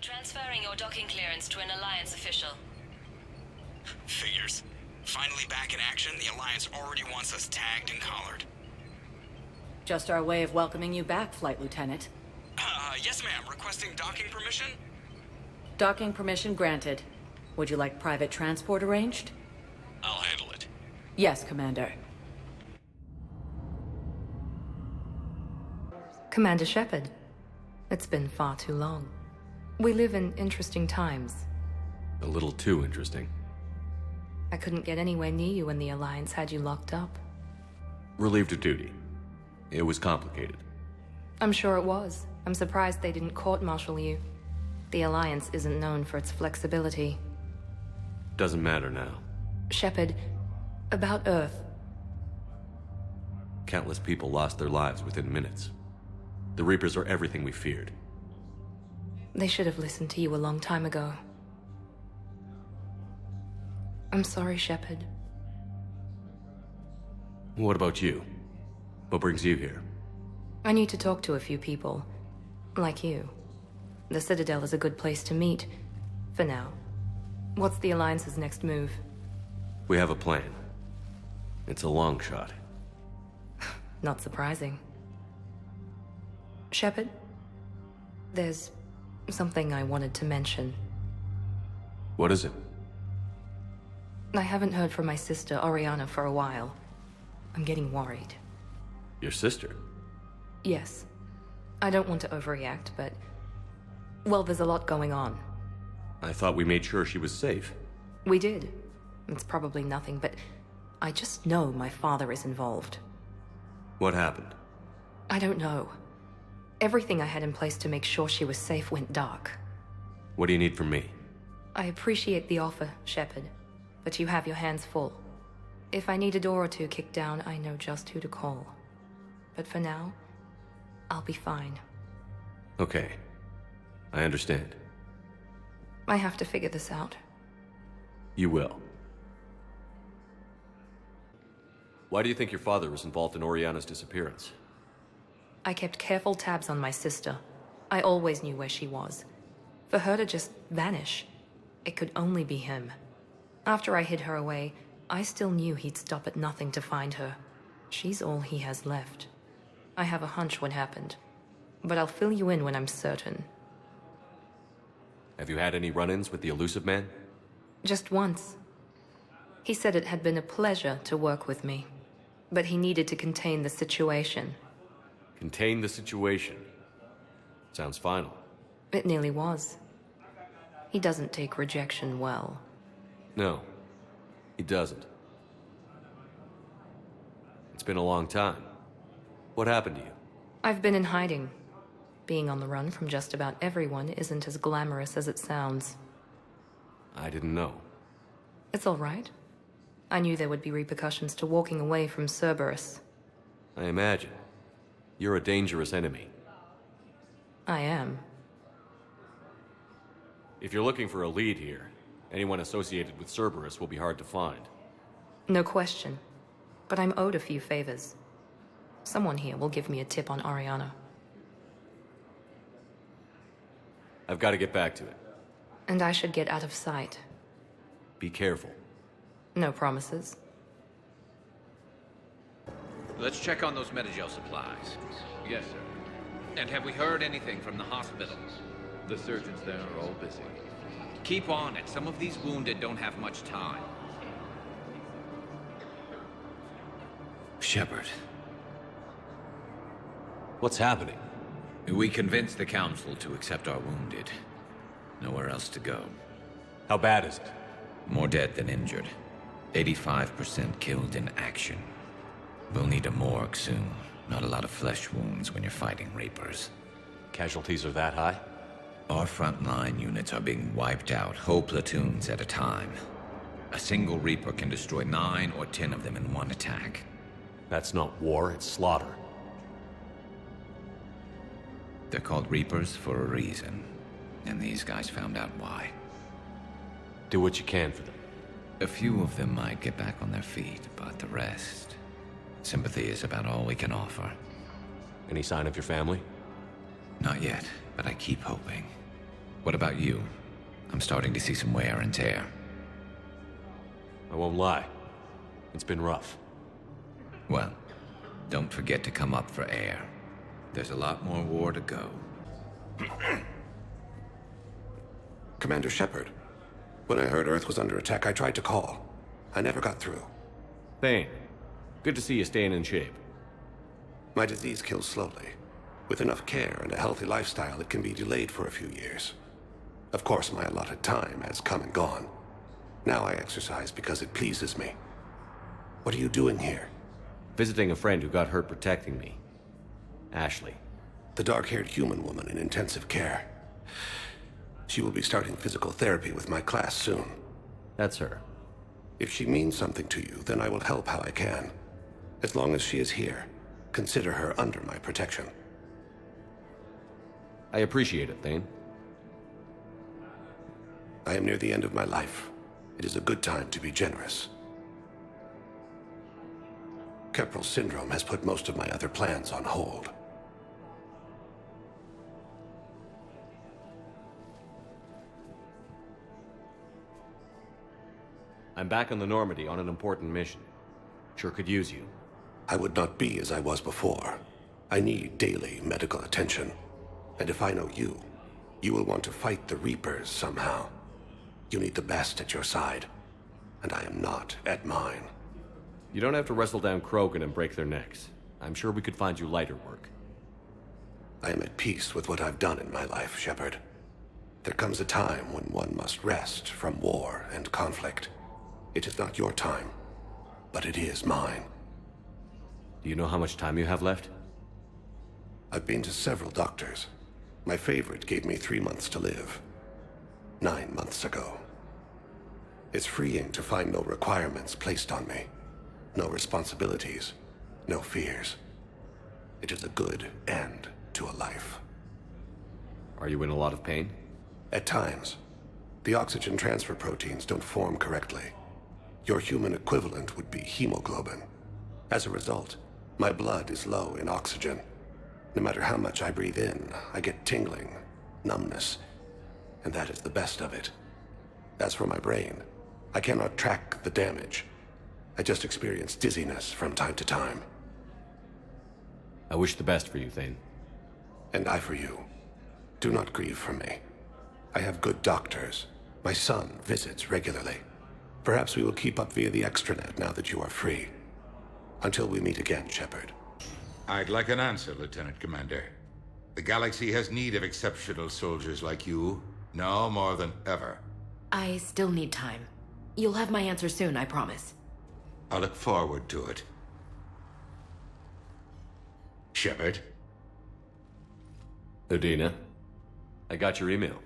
Transferring your docking clearance to an Alliance official. Figures. Finally back in action, the Alliance already wants us tagged and collared. Just our way of welcoming you back, Flight Lieutenant. Yes ma'am. Requesting docking permission? Docking permission granted. Would you like private transport arranged? I'll handle it. Yes, Commander. Commander Shepard. It's been far too long. We live in interesting times. A little too interesting. I couldn't get anywhere near you when the Alliance had you locked up. Relieved of duty. It was complicated. I'm sure it was. I'm surprised they didn't court-martial you. The Alliance isn't known for its flexibility. Doesn't matter now. Shepard, about Earth. Countless people lost their lives within minutes. The Reapers are everything we feared. They should have listened to you a long time ago. I'm sorry, Shepard. What about you? What brings you here? I need to talk to a few people. Like you. The Citadel is a good place to meet. For now. What's the Alliance's next move? We have a plan. It's a long shot. Not surprising. Shepard? There's something I wanted to mention. What is it? I haven't heard from my sister, Oriana, for a while. I'm getting worried. Your sister? Yes. I don't want to overreact, but... well, there's a lot going on. I thought we made sure she was safe. We did. It's probably nothing, but... I just know my father is involved. What happened? I don't know. Everything I had in place to make sure she was safe went dark. What do you need from me? I appreciate the offer, Shepard, but you have your hands full. If I need a door or two kicked down, I know just who to call. But for now, I'll be fine. Okay. I understand. I have to figure this out. You will. Why do you think your father was involved in Oriana's disappearance? I kept careful tabs on my sister. I always knew where she was. For her to just vanish, it could only be him. After I hid her away, I still knew he'd stop at nothing to find her. She's all he has left. I have a hunch what happened, but I'll fill you in when I'm certain. Have you had any run-ins with the elusive man? Just once. He said it had been a pleasure to work with me, but he needed to contain the situation. Contain the situation. Sounds final. It nearly was. He doesn't take rejection well. No, he doesn't. It's been a long time. What happened to you? I've been in hiding. Being on the run from just about everyone isn't as glamorous as it sounds. I didn't know. It's all right. I knew there would be repercussions to walking away from Cerberus. I imagine. You're a dangerous enemy. I am. If you're looking for a lead here, anyone associated with Cerberus will be hard to find. No question. But I'm owed a few favors. Someone here will give me a tip on Oriana. I've got to get back to it. And I should get out of sight. Be careful. No promises. Let's check on those Metagel supplies. Yes, sir. And have we heard anything from the hospital? The surgeons there are all busy. Keep on it. Some of these wounded don't have much time. Shepard. What's happening? We convinced the Council to accept our wounded. Nowhere else to go. How bad is it? More dead than injured. 85% killed in action. We'll need a morgue soon. Not a lot of flesh wounds when you're fighting Reapers. Casualties are that high? Our frontline units are being wiped out, whole platoons at a time. A single Reaper can destroy 9 or 10 of them in one attack. That's not war, it's slaughter. They're called Reapers for a reason. And these guys found out why. Do what you can for them. A few of them might get back on their feet, but the rest... sympathy is about all we can offer. Any sign of your family? Not yet, but I keep hoping. What about you? I'm starting to see some wear and tear. I won't lie. It's been rough. Well, don't forget to come up for air. There's a lot more war to go. Commander Shepard, when I heard Earth was under attack, I tried to call. I never got through. Thane, good to see you staying in shape. My disease kills slowly. With enough care and a healthy lifestyle, it can be delayed for a few years. Of course, my allotted time has come and gone. Now I exercise because it pleases me. What are you doing here? Visiting a friend who got hurt protecting me. Ashley. The dark-haired human woman in intensive care. She will be starting physical therapy with my class soon. That's her. If she means something to you, then I will help how I can. As long as she is here, consider her under my protection. I appreciate it, Thane. I am near the end of my life. It is a good time to be generous. Keppel syndrome has put most of my other plans on hold. I'm back on the Normandy on an important mission. Sure could use you. I would not be as I was before. I need daily medical attention. And if I know you, you will want to fight the Reapers somehow. You need the best at your side, and I am not at mine. You don't have to wrestle down Krogan and break their necks. I'm sure we could find you lighter work. I am at peace with what I've done in my life, Shepard. There comes a time when one must rest from war and conflict. It is not your time, but it is mine. Do you know how much time you have left? I've been to several doctors. My favorite gave me 3 months to live. 9 months ago. It's freeing to find no requirements placed on me. No responsibilities. No fears. It is a good end to a life. Are you in a lot of pain? At times. The oxygen transfer proteins don't form correctly. Your human equivalent would be hemoglobin. As a result, my blood is low in oxygen. No matter how much I breathe in, I get tingling, numbness, and that is the best of it. As for my brain, I cannot track the damage. I just experience dizziness from time to time. I wish the best for you, Thane. And I for you. Do not grieve for me. I have good doctors. My son visits regularly. Perhaps we will keep up via the extranet now that you are free. Until we meet again, Shepard. I'd like an answer, Lieutenant Commander. The galaxy has need of exceptional soldiers like you, now more than ever. I still need time. You'll have my answer soon, I promise. I look forward to it. Shepard? Udina, I got your email.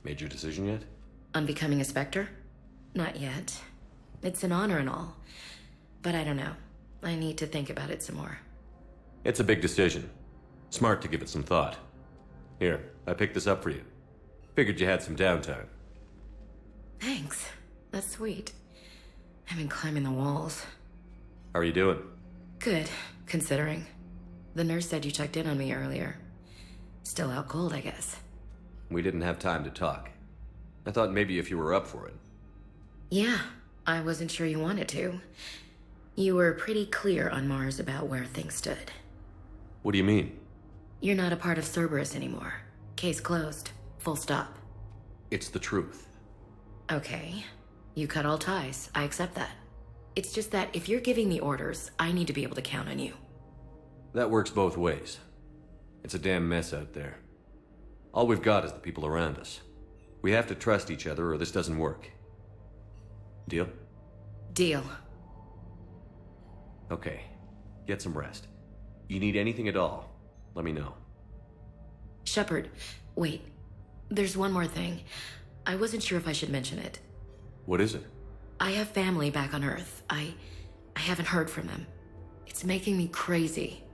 Made your decision yet? On becoming a Spectre? Not yet. It's an honor and all. But I don't know. I need to think about it some more. It's a big decision. Smart to give it some thought. Here, I picked this up for you. Figured you had some downtime. Thanks. That's sweet. I've been climbing the walls. How are you doing? Good, considering. The nurse said you checked in on me earlier. Still out cold, I guess. We didn't have time to talk. I thought maybe if you were up for it. Yeah, I wasn't sure you wanted to. You were pretty clear on Mars about where things stood. What do you mean? You're not a part of Cerberus anymore. Case closed. Full stop. It's the truth. Okay. You cut all ties. I accept that. It's just that if you're giving the orders, I need to be able to count on you. That works both ways. It's a damn mess out there. All we've got is the people around us. We have to trust each other or this doesn't work. Deal? Deal. Okay. Get some rest. You need anything at all, let me know. Shepard, wait. There's one more thing. I wasn't sure if I should mention it. What is it? I have family back on Earth. I haven't heard from them. It's making me crazy.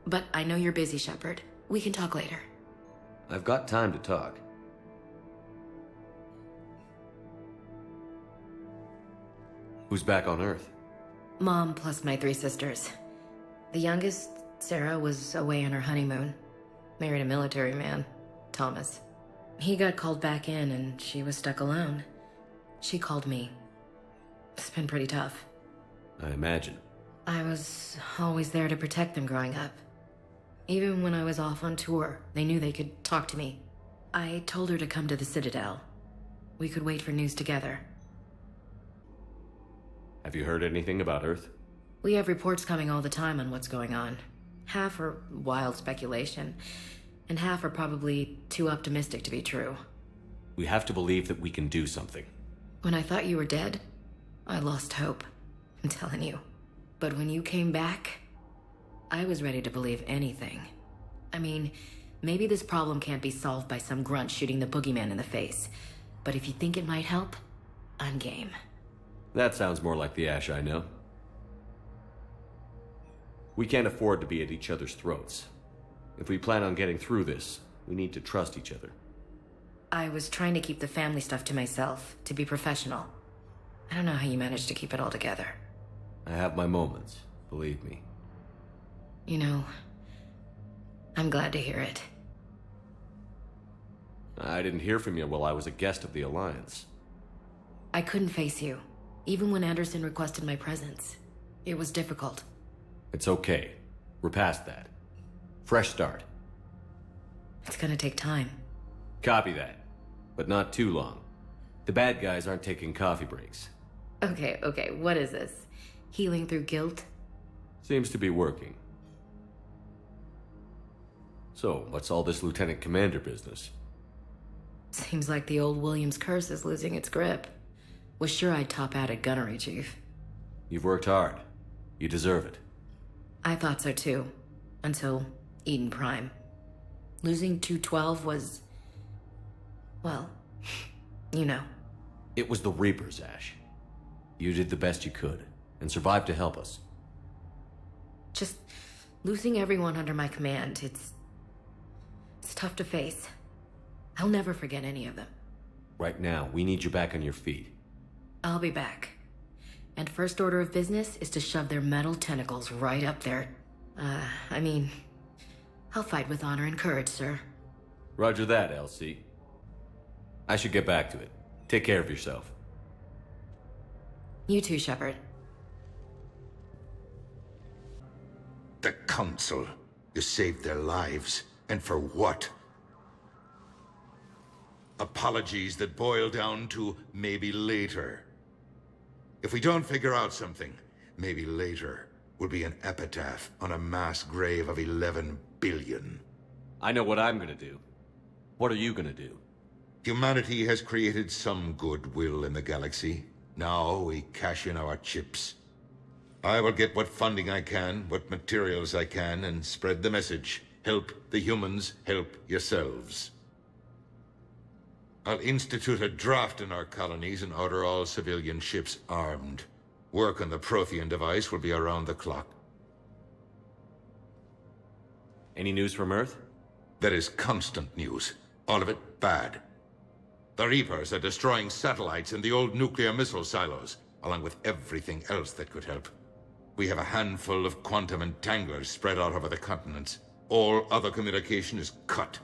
But I know you're busy, Shepard. We can talk later. I've got time to talk. Who's back on Earth? Mom plus my 3 sisters. The youngest, Sarah, was away on her honeymoon. Married a military man, Thomas. He got called back in and she was stuck alone. She called me. It's been pretty tough. I imagine. I was always there to protect them growing up. Even when I was off on tour, they knew they could talk to me. I told her to come to the Citadel. We could wait for news together. Have you heard anything about Earth? We have reports coming all the time on what's going on. Half are wild speculation, and half are probably too optimistic to be true. We have to believe that we can do something. When I thought you were dead, I lost hope. I'm telling you. But when you came back, I was ready to believe anything. I mean, maybe this problem can't be solved by some grunt shooting the boogeyman in the face. But if you think it might help, I'm game. That sounds more like the Ash I know. We can't afford to be at each other's throats. If we plan on getting through this, we need to trust each other. I was trying to keep the family stuff to myself, to be professional. I don't know how you managed to keep it all together. I have my moments, believe me. You know, I'm glad to hear it. I didn't hear from you while I was a guest of the Alliance. I couldn't face you, even when Anderson requested my presence. It was difficult. It's okay. We're past that. Fresh start. It's gonna take time. Copy that. But not too long. The bad guys aren't taking coffee breaks. Okay, what is this? Healing through guilt? Seems to be working. So, what's all this Lieutenant Commander business? Seems like the old Williams curse is losing its grip. Was sure I'd top out at gunnery, Chief. You've worked hard. You deserve it. I thought so too. Until Eden Prime. Losing 212 was... well, you know. It was the Reapers, Ash. You did the best you could, and survived to help us. Just losing everyone under my command, it's tough to face. I'll never forget any of them. Right now, we need you back on your feet. I'll be back. And first order of business is to shove their metal tentacles right up there. I mean, I'll fight with honor and courage, sir. Roger that, LC. I should get back to it. Take care of yourself. You too, Shepard. The Council. You saved their lives. And for what? Apologies that boil down to maybe later. If we don't figure out something, maybe later will be an epitaph on a mass grave of 11 billion. I know what I'm gonna do. What are you gonna do? Humanity has created some goodwill in the galaxy. Now we cash in our chips. I will get what funding I can, what materials I can, and spread the message. Help the humans, help yourselves. I'll institute a draft in our colonies and order all civilian ships armed. Work on the Prothean device will be around the clock. Any news from Earth? There is constant news. All of it bad. The Reapers are destroying satellites and the old nuclear missile silos, along with everything else that could help. We have a handful of quantum entanglers spread out over the continents. All other communication is cut.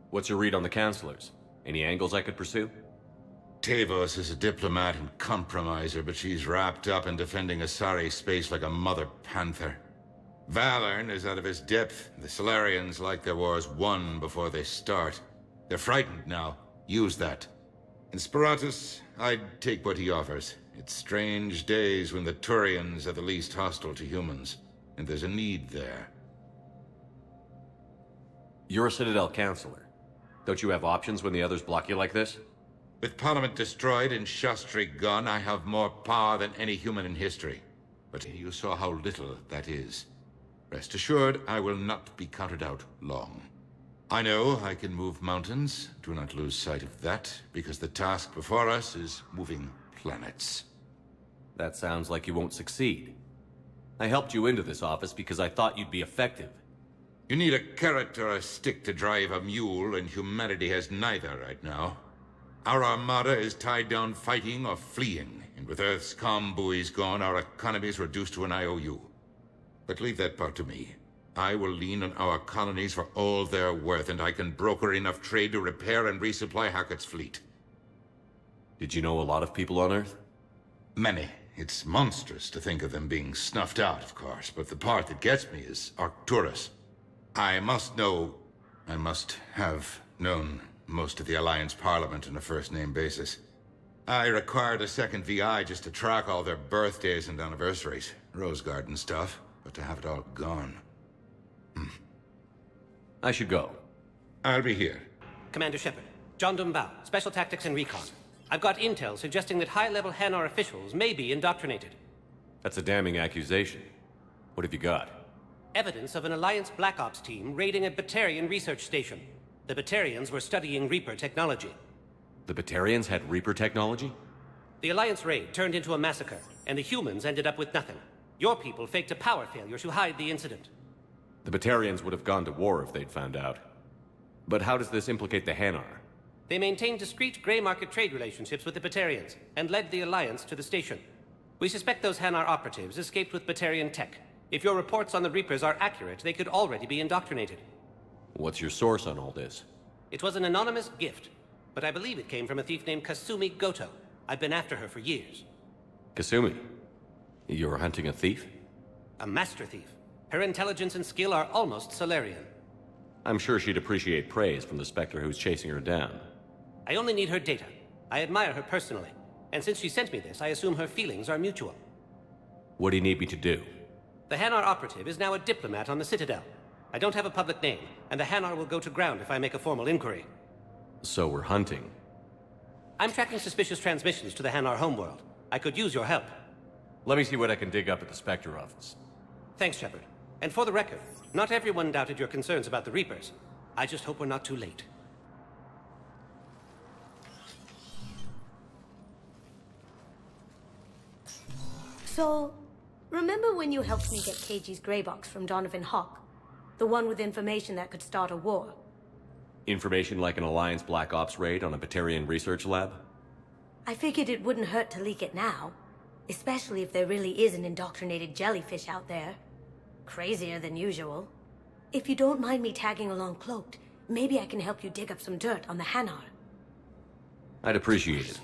What's your read on the counselors? Any angles I could pursue? Tavos is a diplomat and compromiser, but she's wrapped up in defending Asari space like a mother panther. Valorn is out of his depth. The Solarians like their wars won before they start. They're frightened now. Use that. In Sparatus, I'd take what he offers. It's strange days when the Turians are the least hostile to humans, and there's a need there. You're a Citadel counselor. Don't you have options when the others block you like this? With Parliament destroyed and Shastri gone, I have more power than any human in history. But you saw how little that is. Rest assured, I will not be counted out long. I know I can move mountains. Do not lose sight of that, because the task before us is moving planets. That sounds like you won't succeed. I helped you into this office because I thought you'd be effective. You need a carrot or a stick to drive a mule, and humanity has neither right now. Our armada is tied down fighting or fleeing, and with Earth's comm buoys gone, our economy is reduced to an IOU. But leave that part to me. I will lean on our colonies for all they're worth, and I can broker enough trade to repair and resupply Hackett's fleet. Did you know a lot of people on Earth? Many. It's monstrous to think of them being snuffed out, of course, but the part that gets me is Arcturus. I must have known most of the Alliance Parliament on a first-name basis. I required a second VI just to track all their birthdays and anniversaries. Rose Garden stuff, but to have it all gone. I should go. I'll be here. Commander Shepard, John Dumbao, Special Tactics and Recon. I've got intel suggesting that high-level Hanar officials may be indoctrinated. That's a damning accusation. What have you got? Evidence of an Alliance Black Ops team raiding a Batarian research station. The Batarians were studying Reaper technology. The Batarians had Reaper technology? The Alliance raid turned into a massacre, and the humans ended up with nothing. Your people faked a power failure to hide the incident. The Batarians would have gone to war if they'd found out. But how does this implicate the Hanar? They maintained discreet gray market trade relationships with the Batarians, and led the Alliance to the station. We suspect those Hanar operatives escaped with Batarian tech. If your reports on the Reapers are accurate, they could already be indoctrinated. What's your source on all this? It was an anonymous gift, but I believe it came from a thief named Kasumi Goto. I've been after her for years. Kasumi? You're hunting a thief? A master thief. Her intelligence and skill are almost Solarian. I'm sure she'd appreciate praise from the Spectre who's chasing her down. I only need her data. I admire her personally, and since she sent me this, I assume her feelings are mutual. What do you need me to do? The Hanar operative is now a diplomat on the Citadel. I don't have a public name, and the Hanar will go to ground if I make a formal inquiry. So we're hunting. I'm tracking suspicious transmissions to the Hanar homeworld. I could use your help. Let me see what I can dig up at the Spectre office. Thanks, Shepard. And for the record, not everyone doubted your concerns about the Reapers. I just hope we're not too late. So, remember when you helped me get KG's grey box from Donovan Hawk? The one with information that could start a war? Information like an Alliance Black Ops raid on a Batarian research lab? I figured it wouldn't hurt to leak it now. Especially if there really is an indoctrinated jellyfish out there. Crazier than usual. If you don't mind me tagging along cloaked, maybe I can help you dig up some dirt on the Hanar. I'd appreciate it.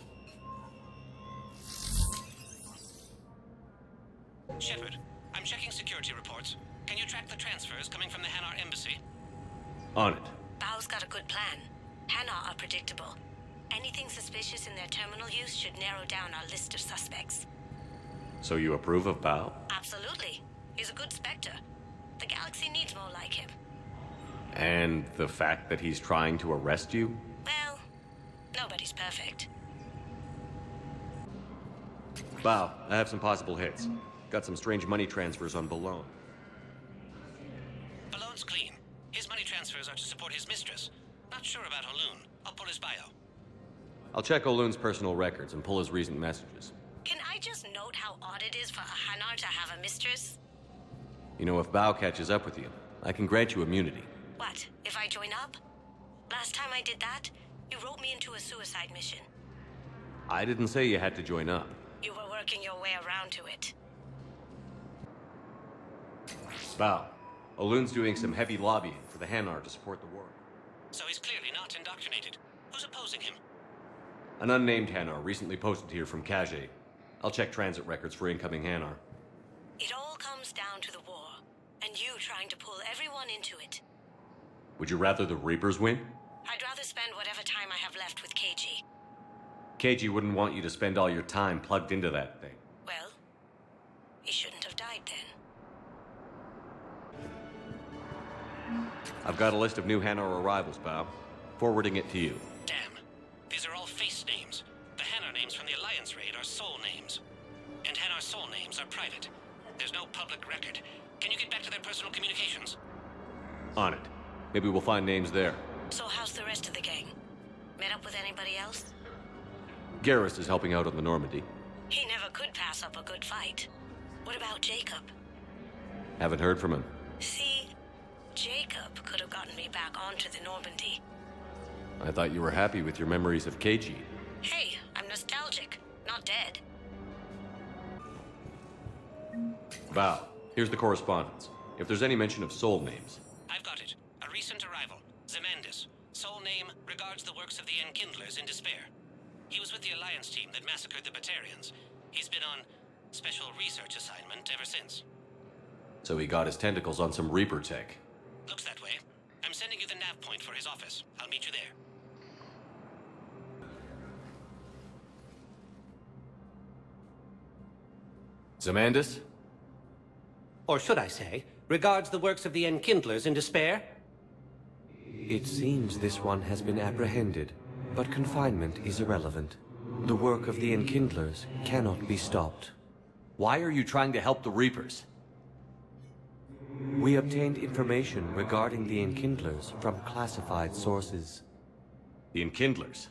Shepard, I'm checking security reports. Can you track the transfers coming from the Hanar embassy? On it. Bao's got a good plan. Hanar are predictable. Anything suspicious in their terminal use should narrow down our list of suspects. So you approve of Bao? Absolutely. He's a good Spectre. The galaxy needs more like him. And the fact that he's trying to arrest you? Well, nobody's perfect. Bao, I have some possible hits. Got some strange money transfers on Balone. Balone's clean. His money transfers are to support his mistress. Not sure about Olun. I'll pull his bio. I'll check Olun's personal records and pull his recent messages. Can I just note how odd it is for a Hanar to have a mistress? You know, if Bao catches up with you, I can grant you immunity. What, if I join up? Last time I did that, you wrote me into a suicide mission. I didn't say you had to join up. You were working your way around to it. Bao, Olun's doing some heavy lobbying for the Hanar to support the war. So he's clearly not indoctrinated. Who's opposing him? An unnamed Hanar recently posted here from Kage. I'll check transit records for incoming Hanar. It all comes down to the war, and you trying to pull everyone into it. Would you rather the Reapers win? I'd rather spend whatever time I have left with KG. KG wouldn't want you to spend all your time plugged into that thing. Well, he shouldn't have died then. I've got a list of new Hanar arrivals, Bao. Forwarding it to you. Damn. These are all face names. The Hanar names from the Alliance raid are soul names. And Hanar soul names are private. There's no public record. Can you get back to their personal communications? On it. Maybe we'll find names there. So how's the rest of the gang? Met up with anybody else? Garrus is helping out on the Normandy. He never could pass up a good fight. What about Jacob? Haven't heard from him. See, Jacob could have gotten me back onto the Normandy. I thought you were happy with your memories of KG. Hey, I'm nostalgic, not dead. Bao, here's the correspondence. if there's any mention of soul names. I've got it. A recent arrival. Zemandis. Sole name regards the works of the Enkindlers in despair. He was with the Alliance team that massacred the Batarians. He's been on special research assignment ever since. So he got his tentacles on some Reaper tech. Looks that way. I'm sending you the nav point for his office. I'll meet you there. Zemandis? Or should I say, regards the works of the Enkindlers in despair? It seems this one has been apprehended, but confinement is irrelevant. The work of the Enkindlers cannot be stopped. Why are you trying to help the Reapers? We obtained information regarding the Enkindlers from classified sources. The Enkindlers?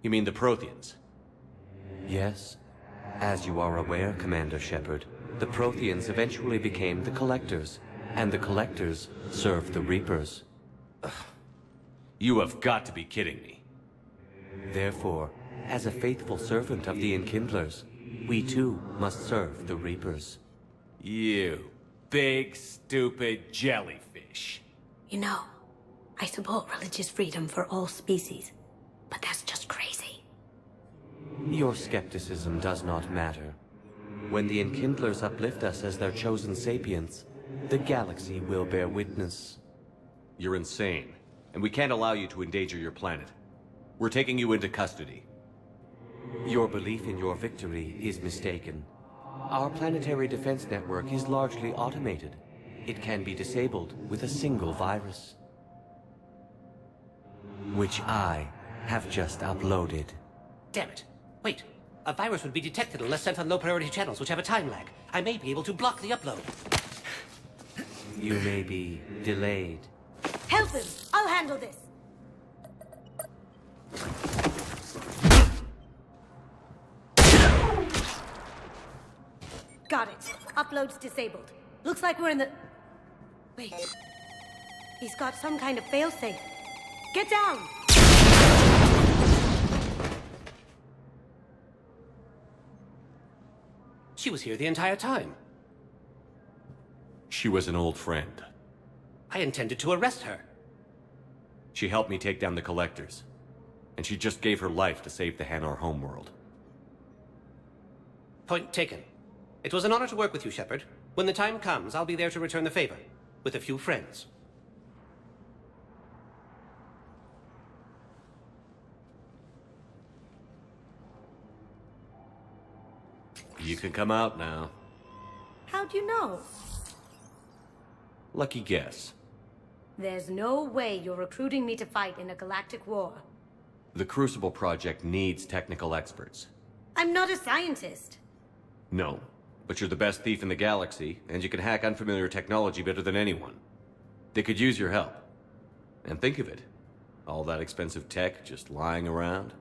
You mean the Protheans? Yes. As you are aware, Commander Shepard, the Protheans eventually became the Collectors, and the Collectors served the Reapers. You have got to be kidding me. Therefore, as a faithful servant of the Enkindlers, we too must serve the Reapers. You big, stupid jellyfish. You know, I support religious freedom for all species, but that's just crazy. Your skepticism does not matter. When the Enkindlers uplift us as their chosen sapients, the galaxy will bear witness. You're insane, and we can't allow you to endanger your planet. We're taking you into custody. Your belief in your victory is mistaken. Our planetary defense network is largely automated. It can be disabled with a single virus, which I have just uploaded. Damn it. Wait. A virus would be detected unless sent on low-priority channels, which have a time lag. I may be able to block the upload. You may be delayed. Help him! I'll handle this! Got it. Upload's disabled. Looks like we're in the... Wait. He's got some kind of failsafe. Get down! She was here the entire time. She was an old friend. I intended to arrest her. She helped me take down the Collectors. And she just gave her life to save the Hanar homeworld. Point taken. It was an honor to work with you, Shepard. When the time comes, I'll be there to return the favor. With a few friends. You can come out now. How'd you know? Lucky guess. There's no way you're recruiting me to fight in a galactic war. The Crucible Project needs technical experts. I'm not a scientist. No, but you're the best thief in the galaxy, and you can hack unfamiliar technology better than anyone. They could use your help. And think of it. All that expensive tech just lying around.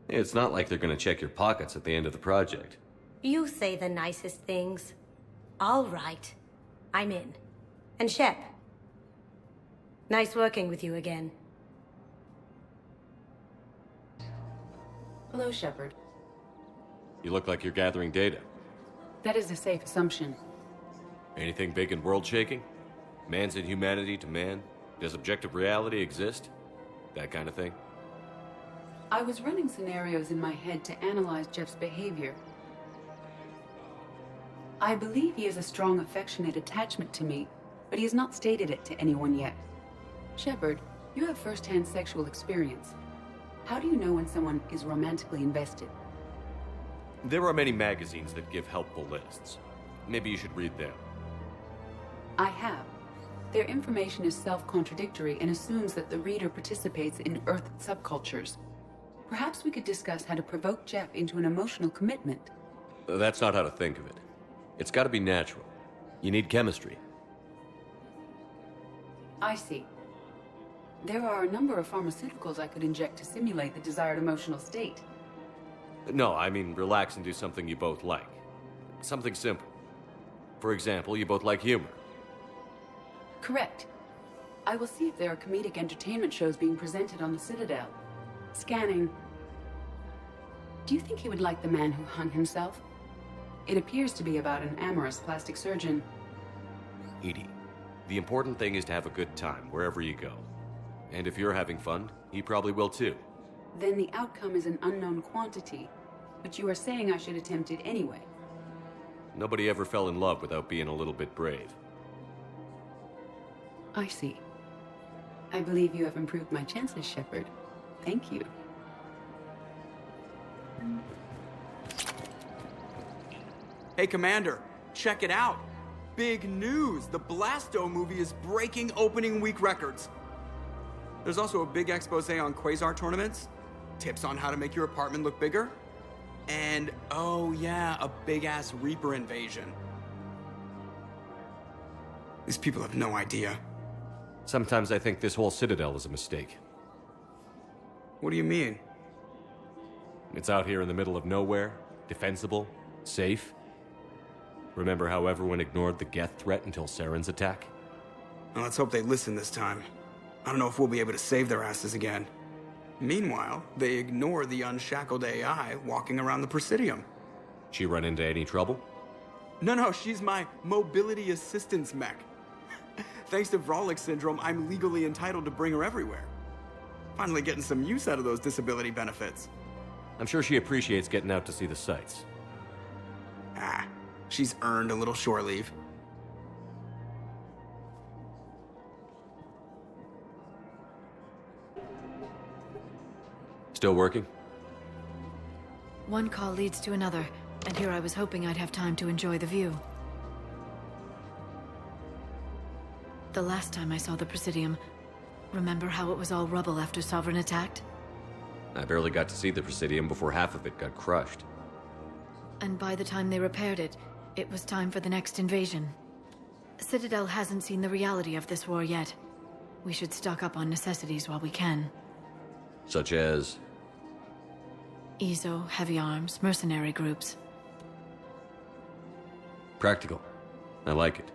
It's not like they're gonna check your pockets at the end of the project. You say the nicest things. All right. I'm in. And Shep. Nice working with you again. Hello, Shepard. You look like you're gathering data. That is a safe assumption. Anything big and world-shaking? Man's inhumanity to man? Does objective reality exist? That kind of thing? I was running scenarios in my head to analyze Jeff's behavior. I believe he has a strong affectionate attachment to me, but he has not stated it to anyone yet. Shepard, you have first-hand sexual experience. How do you know when someone is romantically invested? There are many magazines that give helpful lists. Maybe you should read them. I have. Their information is self-contradictory and assumes that the reader participates in Earth subcultures. Perhaps we could discuss how to provoke Jeff into an emotional commitment. That's not how to think of it. It's got to be natural. You need chemistry. I see. There are a number of pharmaceuticals I could inject to simulate the desired emotional state. No, I mean relax and do something you both like. Something simple. For example, you both like humor. Correct. I will see if there are comedic entertainment shows being presented on the Citadel. Scanning. Do you think he would like The Man Who Hung Himself? It appears to be about an amorous plastic surgeon. Edie, The important thing is to have a good time, wherever you go. And if you're having fun, he probably will too. Then the outcome is an unknown quantity. But you are saying I should attempt it anyway. Nobody ever fell in love without being a little bit brave. I see. I believe you have improved my chances, Shepard. Thank you. Hey, Commander, check it out. Big news! The Blasto movie is breaking opening week records. There's also a big expose on Quasar tournaments, tips on how to make your apartment look bigger, and, oh yeah, a big-ass Reaper invasion. These people have no idea. Sometimes I think this whole Citadel is a mistake. What do you mean? It's out here in the middle of nowhere, defensible, safe. Remember how everyone ignored the Geth threat until Saren's attack? Well, let's hope they listen this time. I don't know if we'll be able to save their asses again. Meanwhile, they ignore the unshackled AI walking around the Presidium. She run into any trouble? No, she's my mobility assistance mech. Thanks to Vrolic syndrome, I'm legally entitled to bring her everywhere. Finally getting some use out of those disability benefits. I'm sure she appreciates getting out to see the sights. She's earned a little shore leave. Still working? One call leads to another, and here I was hoping I'd have time to enjoy the view. The last time I saw the Presidium, remember how it was all rubble after Sovereign attacked? I barely got to see the Presidium before half of it got crushed. And by the time they repaired it, it was time for the next invasion. Citadel hasn't seen the reality of this war yet. We should stock up on necessities while we can. Such as? EZO, heavy arms, mercenary groups. Practical. I like it.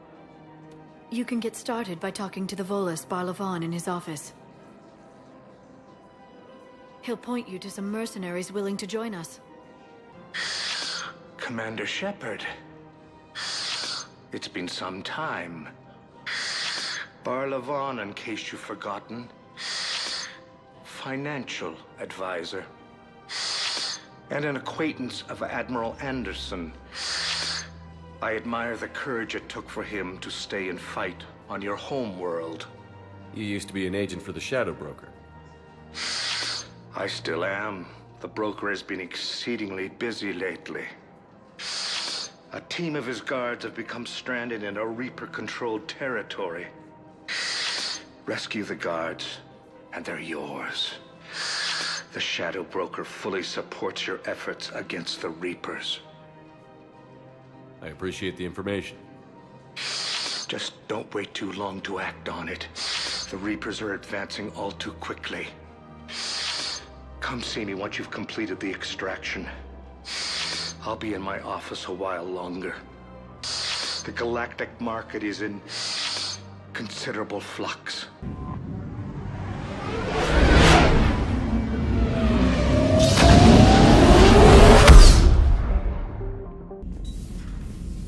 You can get started by talking to the Volus Barlavon in his office. He'll point you to some mercenaries willing to join us. Commander Shepard. It's been some time. Barlavon, in case you've forgotten. Financial advisor. And an acquaintance of Admiral Anderson. I admire the courage it took for him to stay and fight on your home world. You used to be an agent for the Shadow Broker. I still am. The broker has been exceedingly busy lately. A team of his guards have become stranded in a Reaper-controlled territory. Rescue the guards, and they're yours. The Shadow Broker fully supports your efforts against the Reapers. I appreciate the information. Just don't wait too long to act on it. The Reapers are advancing all too quickly. Come see me once you've completed the extraction. I'll be in my office a while longer. The galactic market is in considerable flux.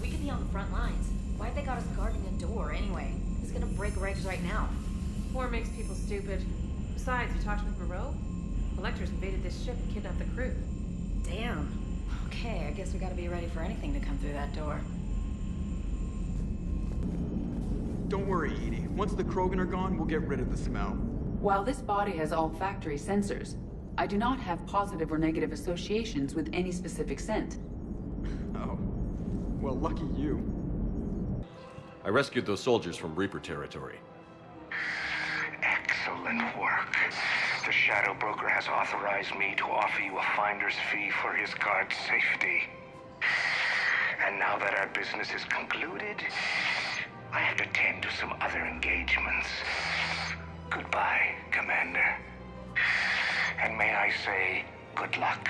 We could be on the front lines. Why have they got us guarding a door anyway? It's gonna break regs right now. War makes people stupid. Besides, you talked with Moreau? Electors invaded this ship and kidnapped the crew. Damn. Okay, I guess we gotta be ready for anything to come through that door. Don't worry, Edie. Once the Krogan are gone, we'll get rid of the smell. While this body has all factory sensors, I do not have positive or negative associations with any specific scent. Oh. Well, lucky you. I rescued those soldiers from Reaper territory. Excellent work. The Shadow Broker has authorized me to offer you a finder's fee for his guard's safety. And now that our business is concluded, I have to tend to some other engagements. Goodbye, Commander. And may I say, good luck.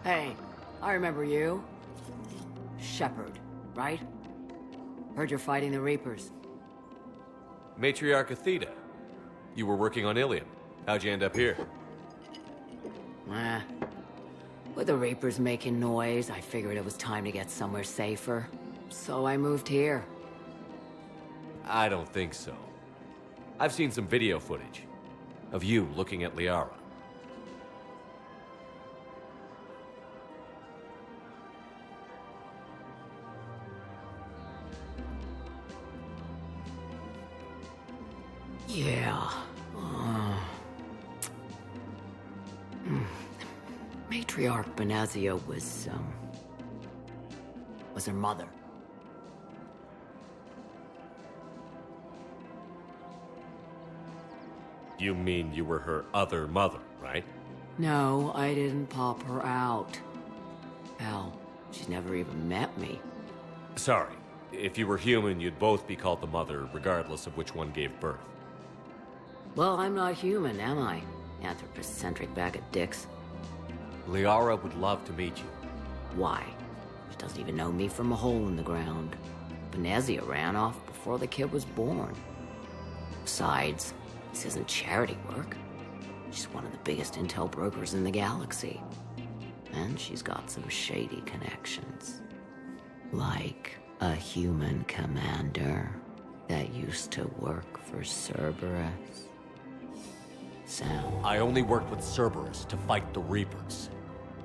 Hey, I remember you. Shepard, right? Heard you're fighting the Reapers. Matriarch Athena. You were working on Ilium. How'd you end up here? Eh. With the Reapers making noise, I figured it was time to get somewhere safer. So I moved here. I don't think so. I've seen some video footage of you looking at Liara. Yeah. Matriarch Benazia was her mother. You mean you were her other mother, right? No, I didn't pop her out. Hell, she's never even met me. Sorry. If you were human, you'd both be called the mother, regardless of which one gave birth. Well, I'm not human, am I? Anthropocentric bag of dicks. Liara would love to meet you. Why? She doesn't even know me from a hole in the ground. Benazia ran off before the kid was born. Besides, this isn't charity work. She's one of the biggest intel brokers in the galaxy. And she's got some shady connections. Like a human commander that used to work for Cerberus. Sam. I only worked with Cerberus to fight the Reapers.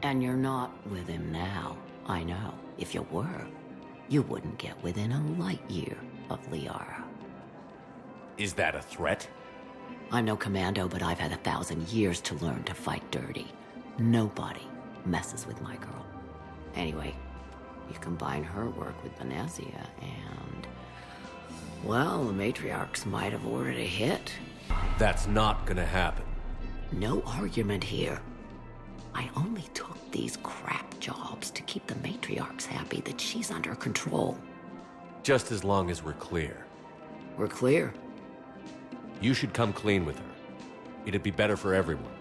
And you're not with him now. I know. If you were, you wouldn't get within a light year of Liara. Is that a threat? I'm no commando, but I've had 1,000 years to learn to fight dirty. Nobody messes with my girl. Anyway, you combine her work with Benazia and... well, the matriarchs might have ordered a hit. That's not gonna happen. No argument here. I only took these crap jobs to keep the matriarchs happy that she's under control. Just as long as we're clear. We're clear? You should come clean with her. It'd be better for everyone.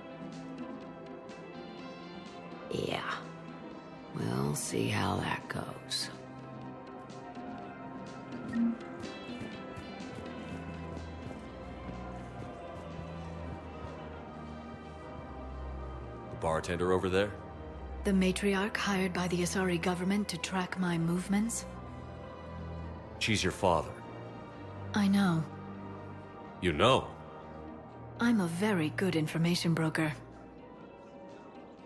Yeah. We'll see how that goes. The bartender over there? The matriarch hired by the Asari government to track my movements? She's your father. I know. You know? I'm a very good information broker.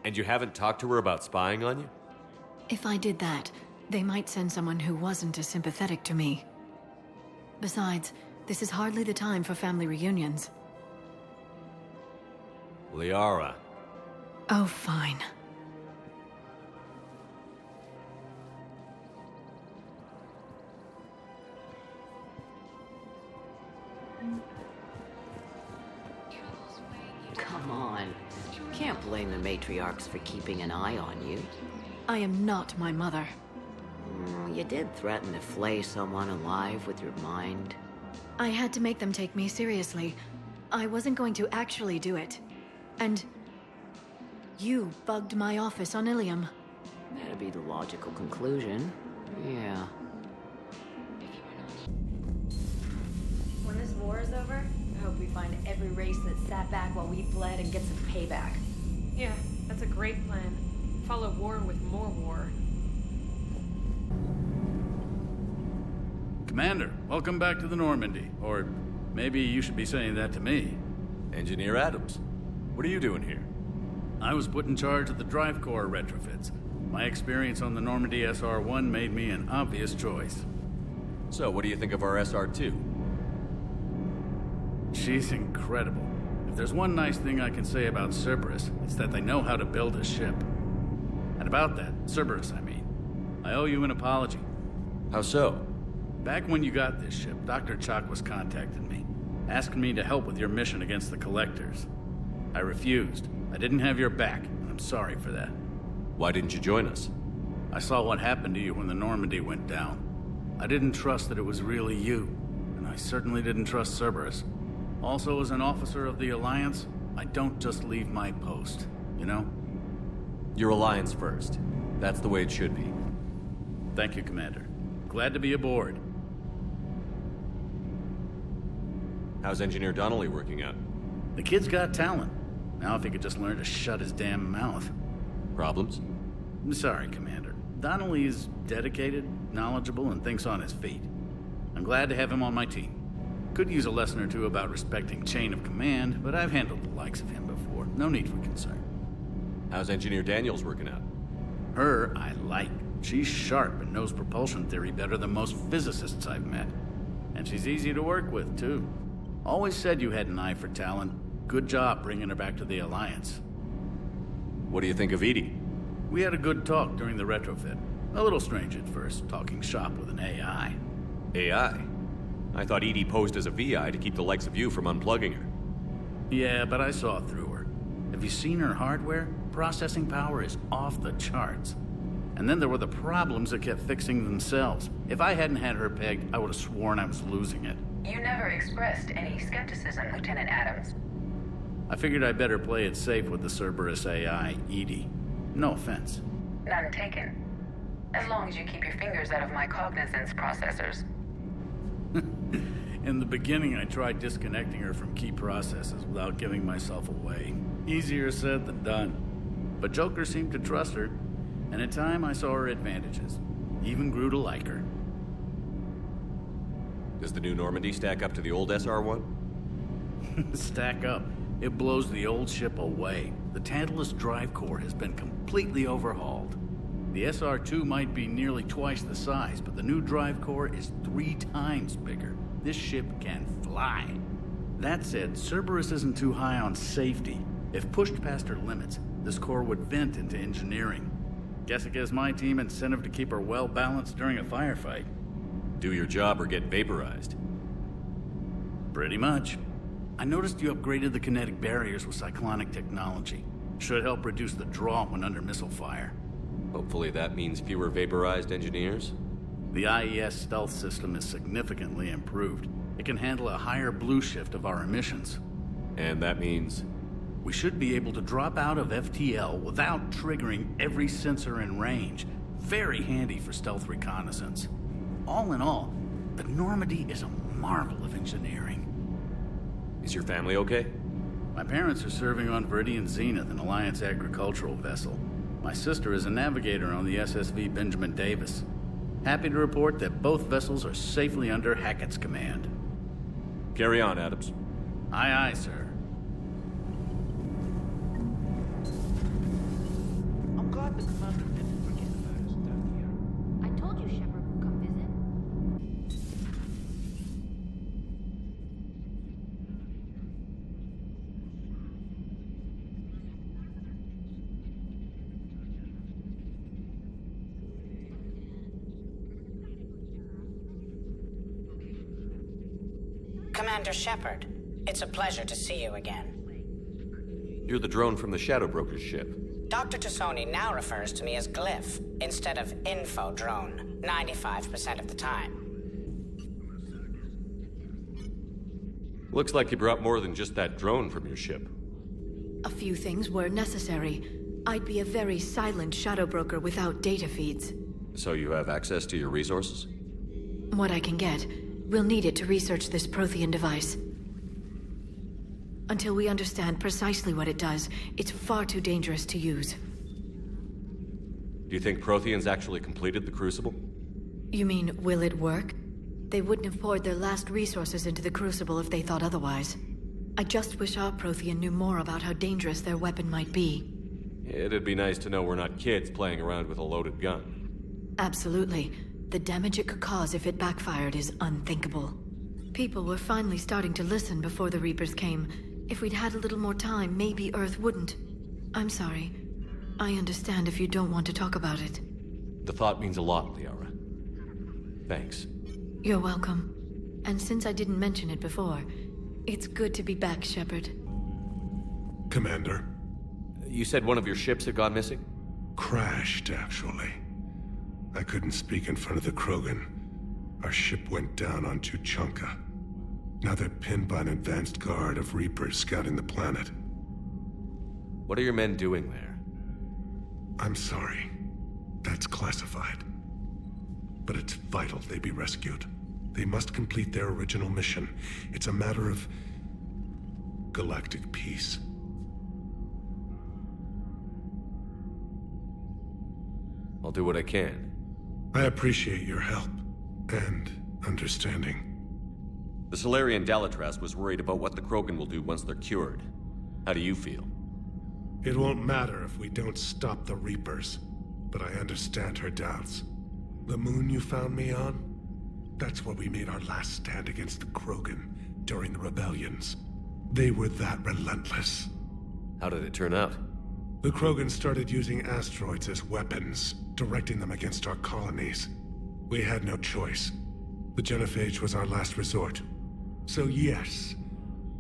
And you haven't talked to her about spying on you? If I did that, they might send someone who wasn't as sympathetic to me. Besides, this is hardly the time for family reunions. Liara. Oh, fine. Come on. Can't blame the matriarchs for keeping an eye on you. I am not my mother. You did threaten to flay someone alive with your mind. I had to make them take me seriously. I wasn't going to actually do it. And... you bugged my office on Ilium. That'd be the logical conclusion. Yeah. When this war is over, I hope we find every race that sat back while we bled and get some payback. Yeah, that's a great plan. Follow war with more war. Commander, welcome back to the Normandy. Or maybe you should be saying that to me. Engineer Adams, what are you doing here? I was put in charge of the drive core retrofits. My experience on the Normandy SR-1 made me an obvious choice. So, what do you think of our SR-2? She's incredible. If there's one nice thing I can say about Cerberus, it's that they know how to build a ship. And about that, Cerberus, I mean, I owe you an apology. How so? Back when you got this ship, Dr. Chalk was contacting me, asking me to help with your mission against the Collectors. I refused. I didn't have your back, and I'm sorry for that. Why didn't you join us? I saw what happened to you when the Normandy went down. I didn't trust that it was really you, and I certainly didn't trust Cerberus. Also, as an officer of the Alliance, I don't just leave my post, you know? Your Alliance first. That's the way it should be. Thank you, Commander. Glad to be aboard. How's Engineer Donnelly working out? The kid's got talent. Now if he could just learn to shut his damn mouth. Problems? I'm sorry, Commander. Donnelly is dedicated, knowledgeable, and thinks on his feet. I'm glad to have him on my team. Could use a lesson or two about respecting chain of command, but I've handled the likes of him before. No need for concern. How's Engineer Daniels working out? Her, I like. She's sharp and knows propulsion theory better than most physicists I've met. And she's easy to work with, too. Always said you had an eye for talent. Good job bringing her back to the Alliance. What do you think of Edie? We had a good talk during the retrofit. A little strange at first, talking shop with an AI. AI? I thought Edie posed as a VI to keep the likes of you from unplugging her. Yeah, but I saw through her. Have you seen her hardware? Processing power is off the charts. And then there were the problems that kept fixing themselves. If I hadn't had her pegged, I would have sworn I was losing it. You never expressed any skepticism, Lieutenant Adams. I figured I'd better play it safe with the Cerberus AI, Edie. No offense. None taken. As long as you keep your fingers out of my cognizance processors. In the beginning, I tried disconnecting her from key processes without giving myself away. Easier said than done. But Joker seemed to trust her, and in time I saw her advantages. Even grew to like her. Does the new Normandy stack up to the old SR-1? Stack up. It blows the old ship away. The Tantalus drive core has been completely overhauled. The SR-2 might be nearly twice the size, but the new drive core is 3 times bigger. This ship can fly. That said, Cerberus isn't too high on safety. If pushed past her limits, this core would vent into engineering. Guess it gives my team incentive to keep her well balanced during a firefight. Do your job or get vaporized. Pretty much. I noticed you upgraded the kinetic barriers with cyclonic technology. Should help reduce the draw when under missile fire. Hopefully that means fewer vaporized engineers? The IES stealth system is significantly improved. It can handle a higher blue shift of our emissions. And that means? We should be able to drop out of FTL without triggering every sensor in range. Very handy for stealth reconnaissance. All in all, the Normandy is a marvel of engineering. Is your family okay? My parents are serving on Viridian Zenith, an Alliance agricultural vessel. My sister is a navigator on the SSV Benjamin Davis. Happy to report that both vessels are safely under Hackett's command. Carry on, Adams. Aye, aye, sir. I'm glad the commander didn't forget about us down here. I told you Shepard would come visit. Commander Shepard, it's a pleasure to see you again. You're the drone from the Shadow Broker's ship. Dr. Tassoni now refers to me as Glyph instead of Info Drone, 95% of the time. Looks like you brought more than just that drone from your ship. A few things were necessary. I'd be a very silent shadow broker without data feeds. So you have access to your resources? What I can get. We'll need it to research this Prothean device. Until we understand precisely what it does, it's far too dangerous to use. Do you think Protheans actually completed the Crucible? You mean, will it work? They wouldn't have poured their last resources into the Crucible if they thought otherwise. I just wish our Prothean knew more about how dangerous their weapon might be. It'd be nice to know we're not kids playing around with a loaded gun. Absolutely. The damage it could cause if it backfired is unthinkable. People were finally starting to listen before the Reapers came. If we'd had a little more time, maybe Earth wouldn't. I'm sorry. I understand if you don't want to talk about it. The thought means a lot, Liara. Thanks. You're welcome. And since I didn't mention it before, it's good to be back, Shepard. Commander. You said one of your ships had gone missing? Crashed, actually. I couldn't speak in front of the Krogan. Our ship went down on Tuchanka. Now they're pinned by an advanced guard of Reapers scouting the planet. What are your men doing there? I'm sorry. That's classified. But it's vital they be rescued. They must complete their original mission. It's a matter of galactic peace. I'll do what I can. I appreciate your help and understanding. The Solarian Dalatrass was worried about what the Krogan will do once they're cured. How do you feel? It won't matter if we don't stop the Reapers, but I understand her doubts. The moon you found me on? That's where we made our last stand against the Krogan during the rebellions. They were that relentless. How did it turn out? The Krogan started using asteroids as weapons, directing them against our colonies. We had no choice. The Genophage was our last resort. So yes,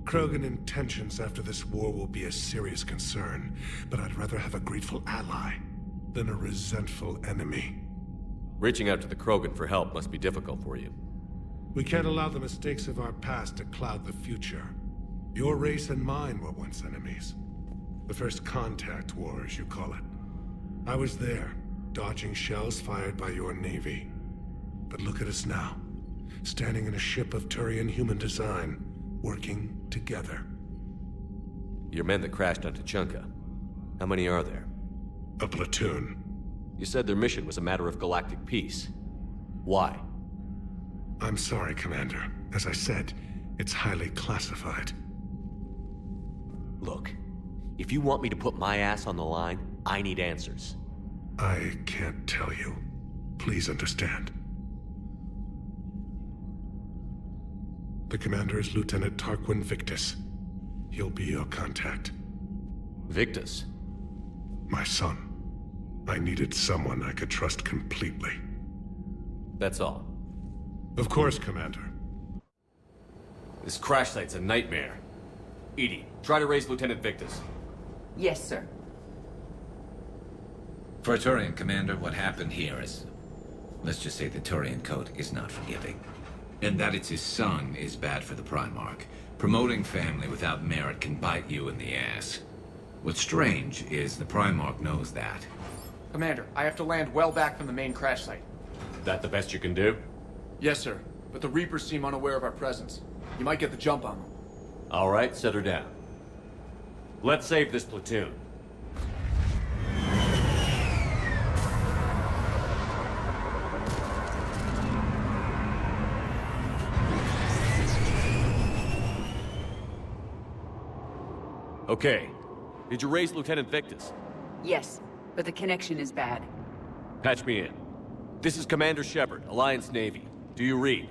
Krogan intentions after this war will be a serious concern, but I'd rather have a grateful ally than a resentful enemy. Reaching out to the Krogan for help must be difficult for you. We can't allow the mistakes of our past to cloud the future. Your race and mine were once enemies. The first contact war, as you call it. I was there, dodging shells fired by your navy. But look at us now, standing in a ship of Turian human design, working together. Your men that crashed on Tuchanka. How many are there? A platoon. You said their mission was a matter of galactic peace. Why? I'm sorry, Commander. As I said, it's highly classified. Look, if you want me to put my ass on the line, I need answers. I can't tell you. Please understand. The commander is Lieutenant Tarquin Victus. He'll be your contact. Victus? My son. I needed someone I could trust completely. That's all. Of course, Commander. This crash site's a nightmare. Edie, try to raise Lieutenant Victus. Yes, sir. For a Turian commander, what happened here is... let's just say the Turian code is not forgiving. And that it's his son is bad for the Primarch. Promoting family without merit can bite you in the ass. What's strange is the Primarch knows that. Commander, I have to land well back from the main crash site. That the best you can do? Yes, sir. But the Reapers seem unaware of our presence. You might get the jump on them. All right, set her down. Let's save this platoon. Okay. Did you raise Lieutenant Victus? Yes, but the connection is bad. Patch me in. This is Commander Shepard, Alliance Navy. Do you read?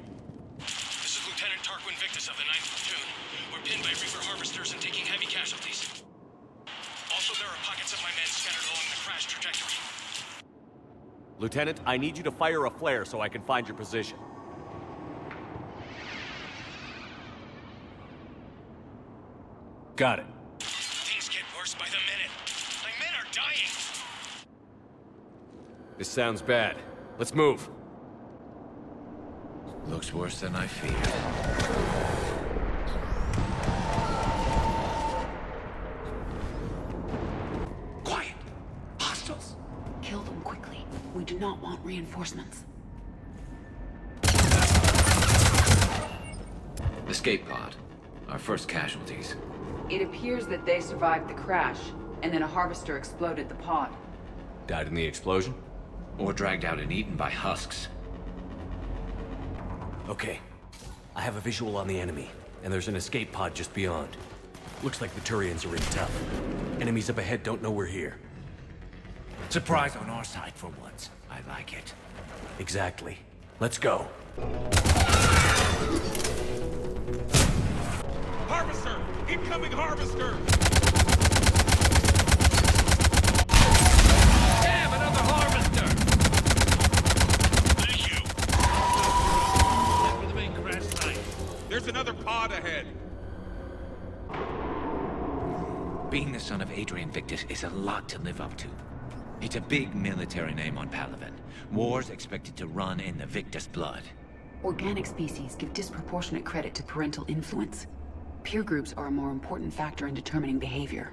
This is Lieutenant Tarquin Victus of the 9th Platoon. We're pinned by Reaper harvesters and taking heavy casualties. Also, there are pockets of my men scattered along the crash trajectory. Lieutenant, I need you to fire a flare so I can find your position. Got it. Things get worse by the minute. My men are dying. This sounds bad. Let's move. Looks worse than I feared. Quiet! Hostiles! Kill them quickly. We do not want reinforcements. Escape pod. Our first casualties. It appears that they survived the crash, and then a harvester exploded the pod. Died in the explosion? Or dragged out and eaten by husks. Okay. I have a visual on the enemy, and there's an escape pod just beyond. Looks like the Turians are in tough. Enemies up ahead don't know we're here. Surprise on our side for once. I like it. Exactly. Let's go. Harvester! Incoming harvester! Damn, another harvester! Thank you. Head for the main crash site. There's another pod ahead. Being the son of Adrian Victus is a lot to live up to. It's a big military name on Palaven. War's expected to run in the Victus blood. Organic species give disproportionate credit to parental influence. Peer groups are a more important factor in determining behavior.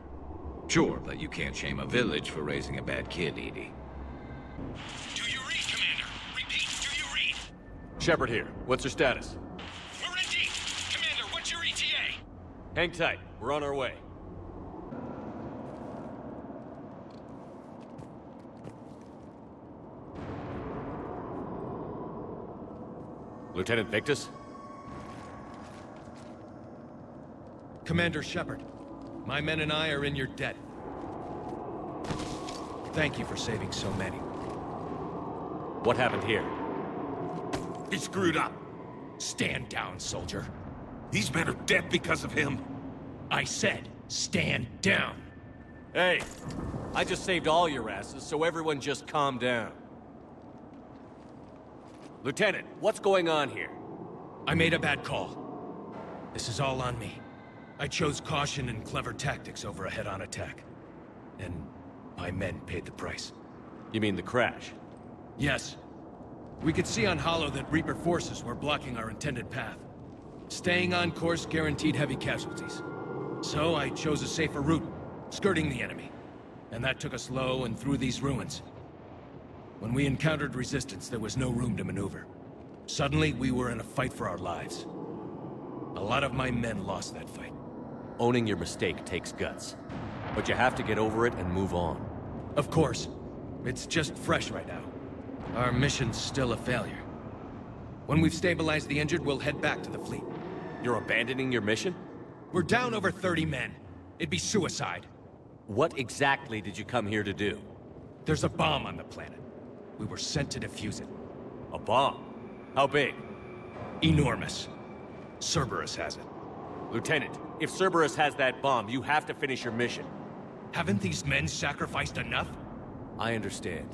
Sure, but you can't shame a village for raising a bad kid, Edie. Do you read, Commander? Repeat, do you read? Shepard here. What's your status? We're in deep. Commander, what's your ETA? Hang tight. We're on our way. Lieutenant Victus? Commander Shepard, my men and I are in your debt. Thank you for saving so many. What happened here? He screwed up. Stand down, soldier. These men are dead because of him. I said, stand down. Hey, I just saved all your asses, so everyone just calm down. Lieutenant, what's going on here? I made a bad call. This is all on me. I chose caution and clever tactics over a head-on attack. And my men paid the price. You mean the crash? Yes. We could see on Hollow that Reaper forces were blocking our intended path. Staying on course guaranteed heavy casualties. So I chose a safer route, skirting the enemy. And that took us low and through these ruins. When we encountered resistance, there was no room to maneuver. Suddenly, we were in a fight for our lives. A lot of my men lost that fight. Owning your mistake takes guts. But you have to get over it and move on. Of course. It's just fresh right now. Our mission's still a failure. When we've stabilized the injured, we'll head back to the fleet. You're abandoning your mission? We're down over 30 men. It'd be suicide. What exactly did you come here to do? There's a bomb on the planet. We were sent to defuse it. A bomb? How big? Enormous. Cerberus has it. Lieutenant, if Cerberus has that bomb, you have to finish your mission. Haven't these men sacrificed enough? I understand.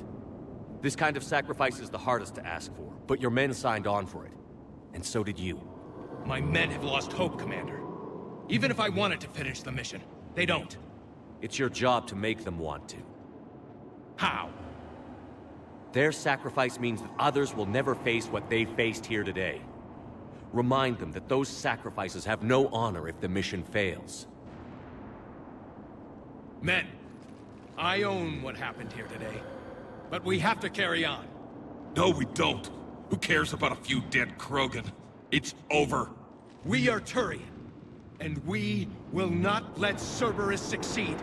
This kind of sacrifice is the hardest to ask for, but your men signed on for it. And so did you. My men have lost hope, Commander. Even if I wanted to finish the mission, they don't. It's your job to make them want to. How? Their sacrifice means that others will never face what they faced here today. Remind them that those sacrifices have no honor if the mission fails. Men, I own what happened here today. But we have to carry on. No, we don't. Who cares about a few dead Krogan? It's over. We are Turian, and we will not let Cerberus succeed.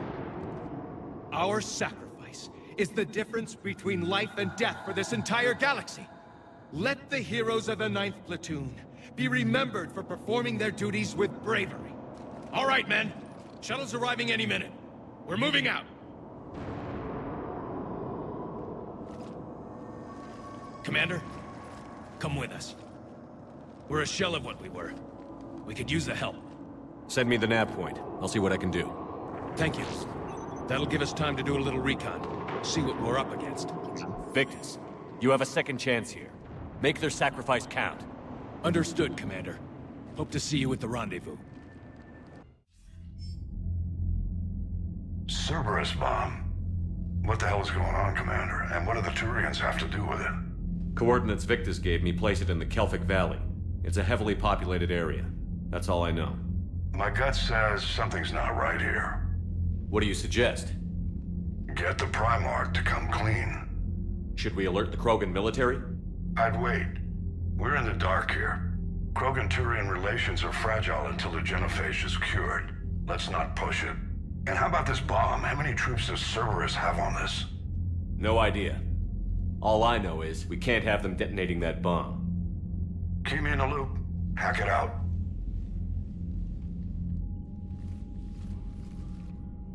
Our sacrifice is the difference between life and death for this entire galaxy. Let the heroes of the 9th Platoon be remembered for performing their duties with bravery. All right, men. Shuttle's arriving any minute. We're moving out. Commander, come with us. We're a shell of what we were. We could use the help. Send me the nav point. I'll see what I can do. Thank you. That'll give us time to do a little recon. See what we're up against. Victus, you have a second chance here. Make their sacrifice count. Understood, Commander. Hope to see you at the rendezvous. Cerberus bomb. What the hell is going on, Commander? And what do the Turians have to do with it? Coordinates Victus gave me place it in the Kelphic Valley. It's a heavily populated area. That's all I know. My gut says something's not right here. What do you suggest? Get the Primarch to come clean. Should we alert the Krogan military? I'd wait. We're in the dark here. Krogan-Turian relations are fragile until the genophage is cured. Let's not push it. And how about this bomb? How many troops does Cerberus have on this? No idea. All I know is we can't have them detonating that bomb. Keep me in the loop. Hack it out.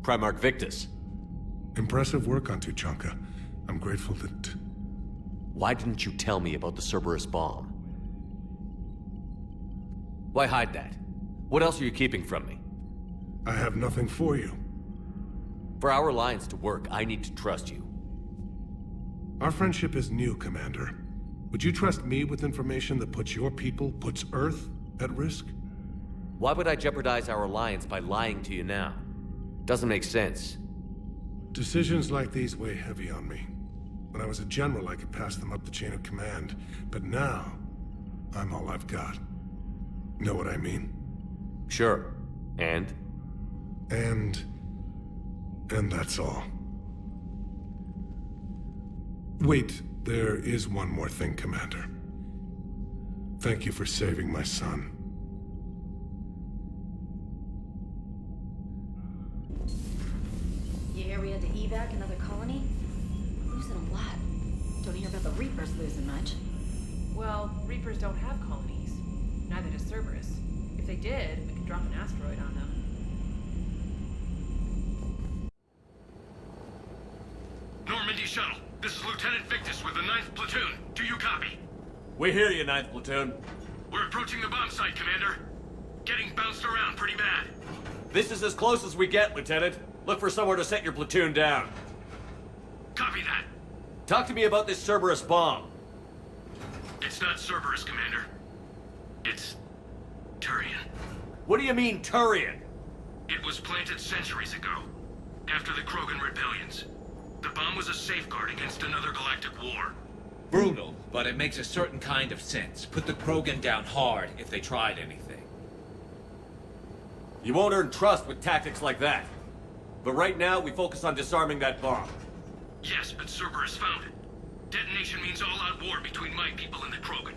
Primarch Victus. Impressive work on Tuchanka. I'm grateful that... Why didn't you tell me about the Cerberus bomb? Why hide that? What else are you keeping from me? I have nothing for you. For our alliance to work, I need to trust you. Our friendship is new, Commander. Would you trust me with information that puts your people, puts Earth, at risk? Why would I jeopardize our alliance by lying to you now? Doesn't make sense. Decisions like these weigh heavy on me. When I was a general, I could pass them up the chain of command. But now, I'm all I've got. Know what I mean? Sure. And? And that's all. Wait, there is one more thing, Commander. Thank you for saving my son. You hear we had to evac another colony? We're losing a lot. Don't hear about the Reapers losing much. Well, Reapers don't have colonies. Neither does Cerberus. If they did, we could drop an asteroid on them. Normandy Shuttle, this is Lieutenant Victus with the 9th Platoon. Do you copy? We hear you, 9th Platoon. We're approaching the bomb site, Commander. Getting bounced around pretty bad. This is as close as we get, Lieutenant. Look for somewhere to set your platoon down. Copy that. Talk to me about this Cerberus bomb. It's not Cerberus, Commander. It's Turian. What do you mean, Turian? It was planted centuries ago, after the Krogan rebellions. The bomb was a safeguard against another galactic war. Brutal, but it makes a certain kind of sense. Put the Krogan down hard if they tried anything. You won't earn trust with tactics like that. But right now, we focus on disarming that bomb. Yes, but Cerberus found it. Detonation means all-out war between my people and the Krogan.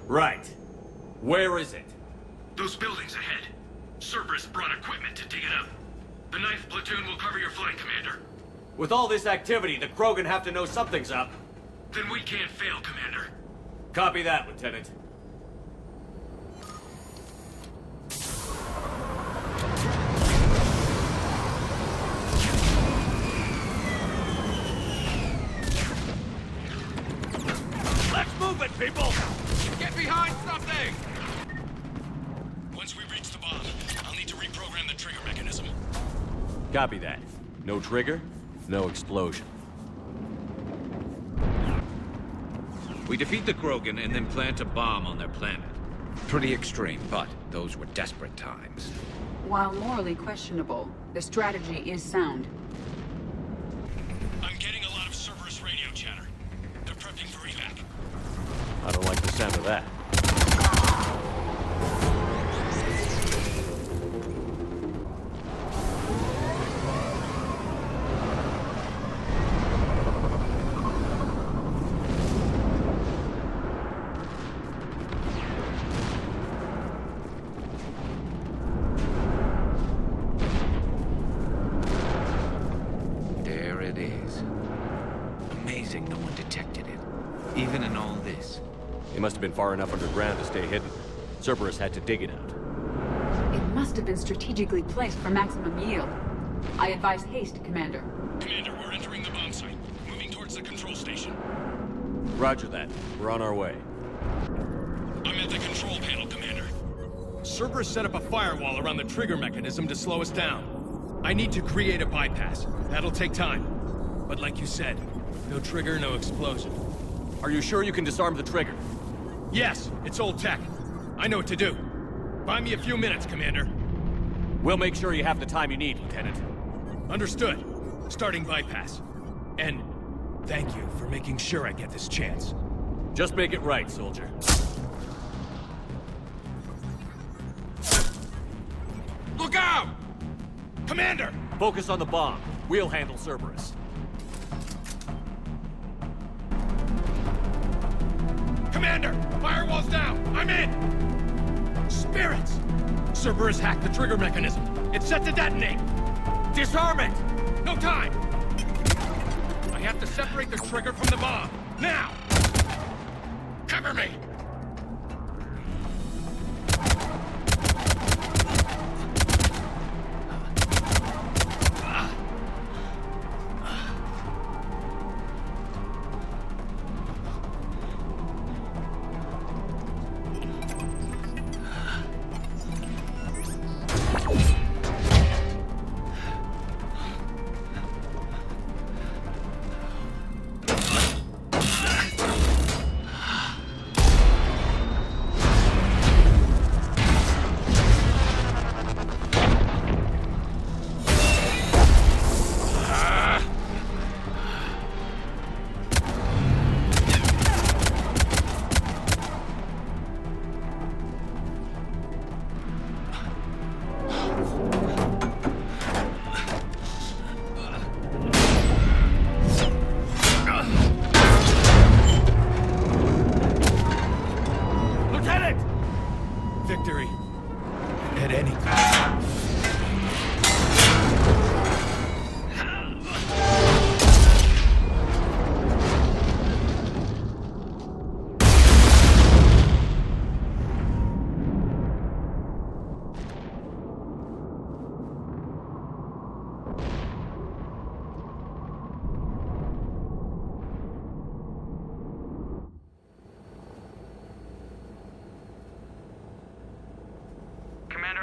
Right. Where is it? Those buildings ahead. Cerberus brought equipment to dig it up. The 9th Platoon will cover your flank, Commander. With all this activity, the Krogan have to know something's up. Then we can't fail, Commander. Copy that, Lieutenant. Let's move it, people! Get behind something! Once we reach the bomb, I'll need to reprogram the trigger mechanism. Copy that. No trigger, no explosion. We defeat the Krogan and then plant a bomb on their planet. Pretty extreme, but those were desperate times. While morally questionable, the strategy is sound. I'm getting a lot of Cerberus radio chatter. They're prepping for evac. I don't like the sound of that. There it is. Amazing no one detected it. Even in all this. It must have been far enough underground to stay hidden. Cerberus had to dig it out. It must have been strategically placed for maximum yield. I advise haste, Commander. Commander, we're entering the bomb site. Moving towards the control station. Roger that. We're on our way. I'm at the control panel, Commander. Cerberus set up a firewall around the trigger mechanism to slow us down. I need to create a bypass. That'll take time. But like you said, no trigger, no explosion. Are you sure you can disarm the trigger? Yes, it's old tech. I know what to do. Buy me a few minutes, Commander. We'll make sure you have the time you need, Lieutenant. Understood. Starting bypass. And thank you for making sure I get this chance. Just make it right, soldier. Look out! Commander! Focus on the bomb. We'll handle Cerberus. Commander! Firewall's down! I'm in! Spirits! Cerberus hacked the trigger mechanism. It's set to detonate! Disarm it! No time! I have to separate the trigger from the bomb. Now! Cover me! Victory. At any cost.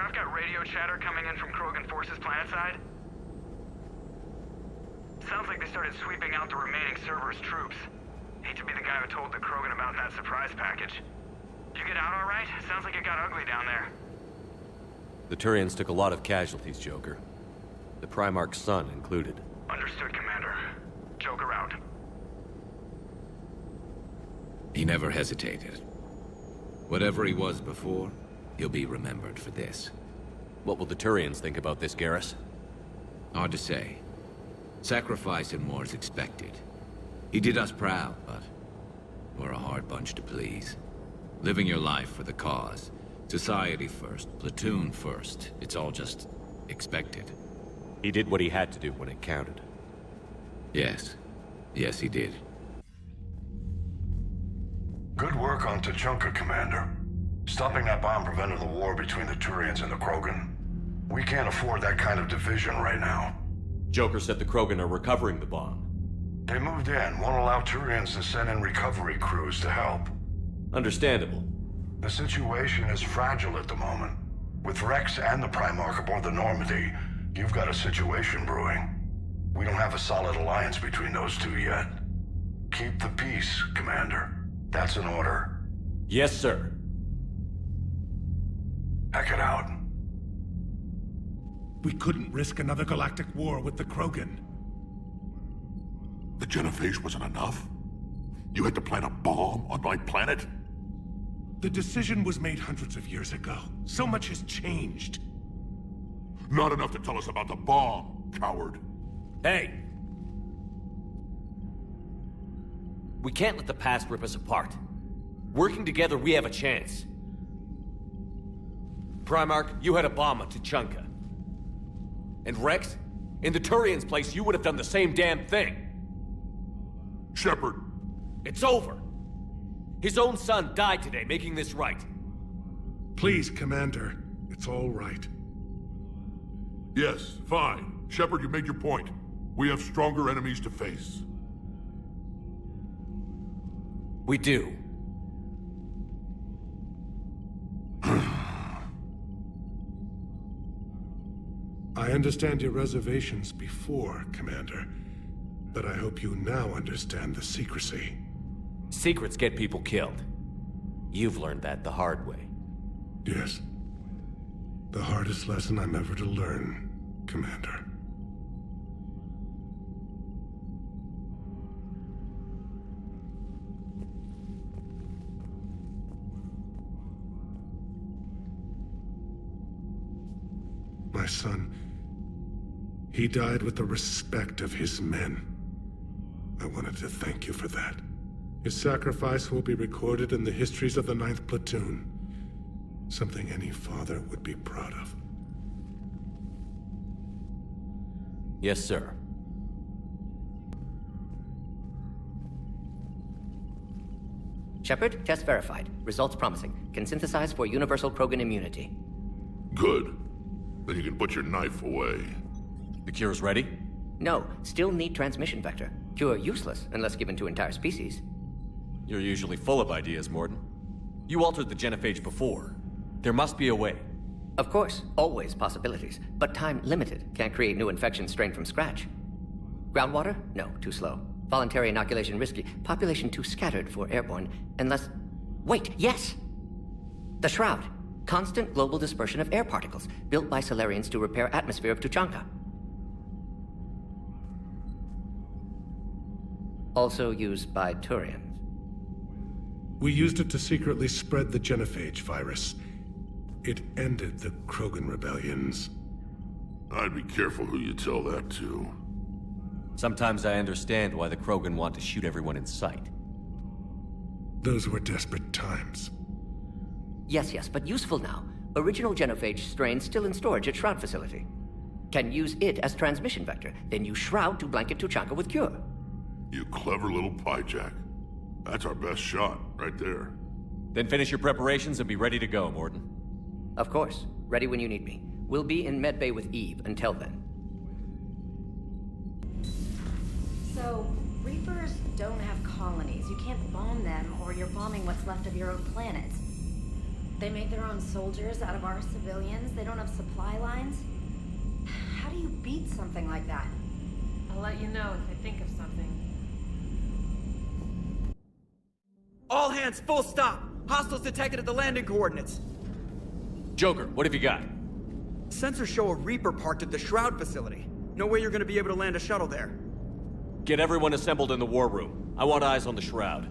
I've got radio chatter coming in from Krogan forces planetside. Sounds like they started sweeping out the remaining Cerberus troops. Hate to be the guy who told the Krogan about that surprise package. Did you get out all right? Sounds like it got ugly down there. The Turians took a lot of casualties, Joker. The Primarch's son included. Understood, Commander. Joker out. He never hesitated. Whatever he was before, he'll be remembered for this. What will the Turians think about this, Garrus? Hard to say. Sacrifice and more is expected. He did us proud, but we're a hard bunch to please. Living your life for the cause. Society first, platoon first. It's all just expected. He did what he had to do when it counted. Yes. Yes, he did. Good work on Tuchanka, Commander. Stopping that bomb prevented the war between the Turians and the Krogan. We can't afford that kind of division right now. Joker said the Krogan are recovering the bomb. They moved in, won't allow Turians to send in recovery crews to help. Understandable. The situation is fragile at the moment. With Rex and the Primarch aboard the Normandy, you've got a situation brewing. We don't have a solid alliance between those two yet. Keep the peace, Commander. That's an order. Yes, sir. Heck it out. We couldn't risk another galactic war with the Krogan. The genophage wasn't enough? You had to plant a bomb on my planet? The decision was made hundreds of years ago. So much has changed. Not enough to tell us about the bomb, coward. Hey! We can't let the past rip us apart. Working together, we have a chance. Primarch, you had a bomb on Tuchanka. And Rex, in the Turians' place, you would have done the same damn thing. Shepard. It's over. His own son died today, making this right. Please, Commander. It's all right. Yes, fine. Shepard, you made your point. We have stronger enemies to face. We do. I understand your reservations before, Commander. But I hope you now understand the secrecy. Secrets get people killed. You've learned that the hard way. Yes. The hardest lesson I'm ever to learn, Commander. My son, he died with the respect of his men. I wanted to thank you for that. His sacrifice will be recorded in the histories of the 9th Platoon. Something any father would be proud of. Yes, sir. Shepard, test verified. Results promising. Can synthesize for universal Krogan immunity. Good. Then you can put your knife away. The cure's ready? No, still need transmission vector. Cure useless unless given to entire species. You're usually full of ideas, Morden. You altered the genophage before. There must be a way. Of course, always possibilities, but time limited. Can't create new infection strain from scratch. Groundwater? No, too slow. Voluntary inoculation risky. Population too scattered for airborne, unless... Wait, yes! The Shroud. Constant global dispersion of air particles, built by Solarians to repair atmosphere of Tuchanka. Also used by Turians. We used it to secretly spread the genophage virus. It ended the Krogan rebellions. I'd be careful who you tell that to. Sometimes I understand why the Krogan want to shoot everyone in sight. Those were desperate times. Yes, but useful now. Original genophage strain still in storage at Shroud facility. Can use it as transmission vector, then use Shroud to blanket Tuchanka with cure. You clever little pyjack. That's our best shot, right there. Then finish your preparations and be ready to go, Morden. Of course. Ready when you need me. We'll be in medbay with Eve until then. So, Reapers don't have colonies. You can't bomb them, or you're bombing what's left of your own planet. They make their own soldiers out of our civilians. They don't have supply lines. How do you beat something like that? I'll let you know if I think of something. All hands, full stop! Hostiles detected at the landing coordinates. Joker, what have you got? Sensors show a Reaper parked at the Shroud facility. No way you're gonna be able to land a shuttle there. Get everyone assembled in the war room. I want eyes on the Shroud.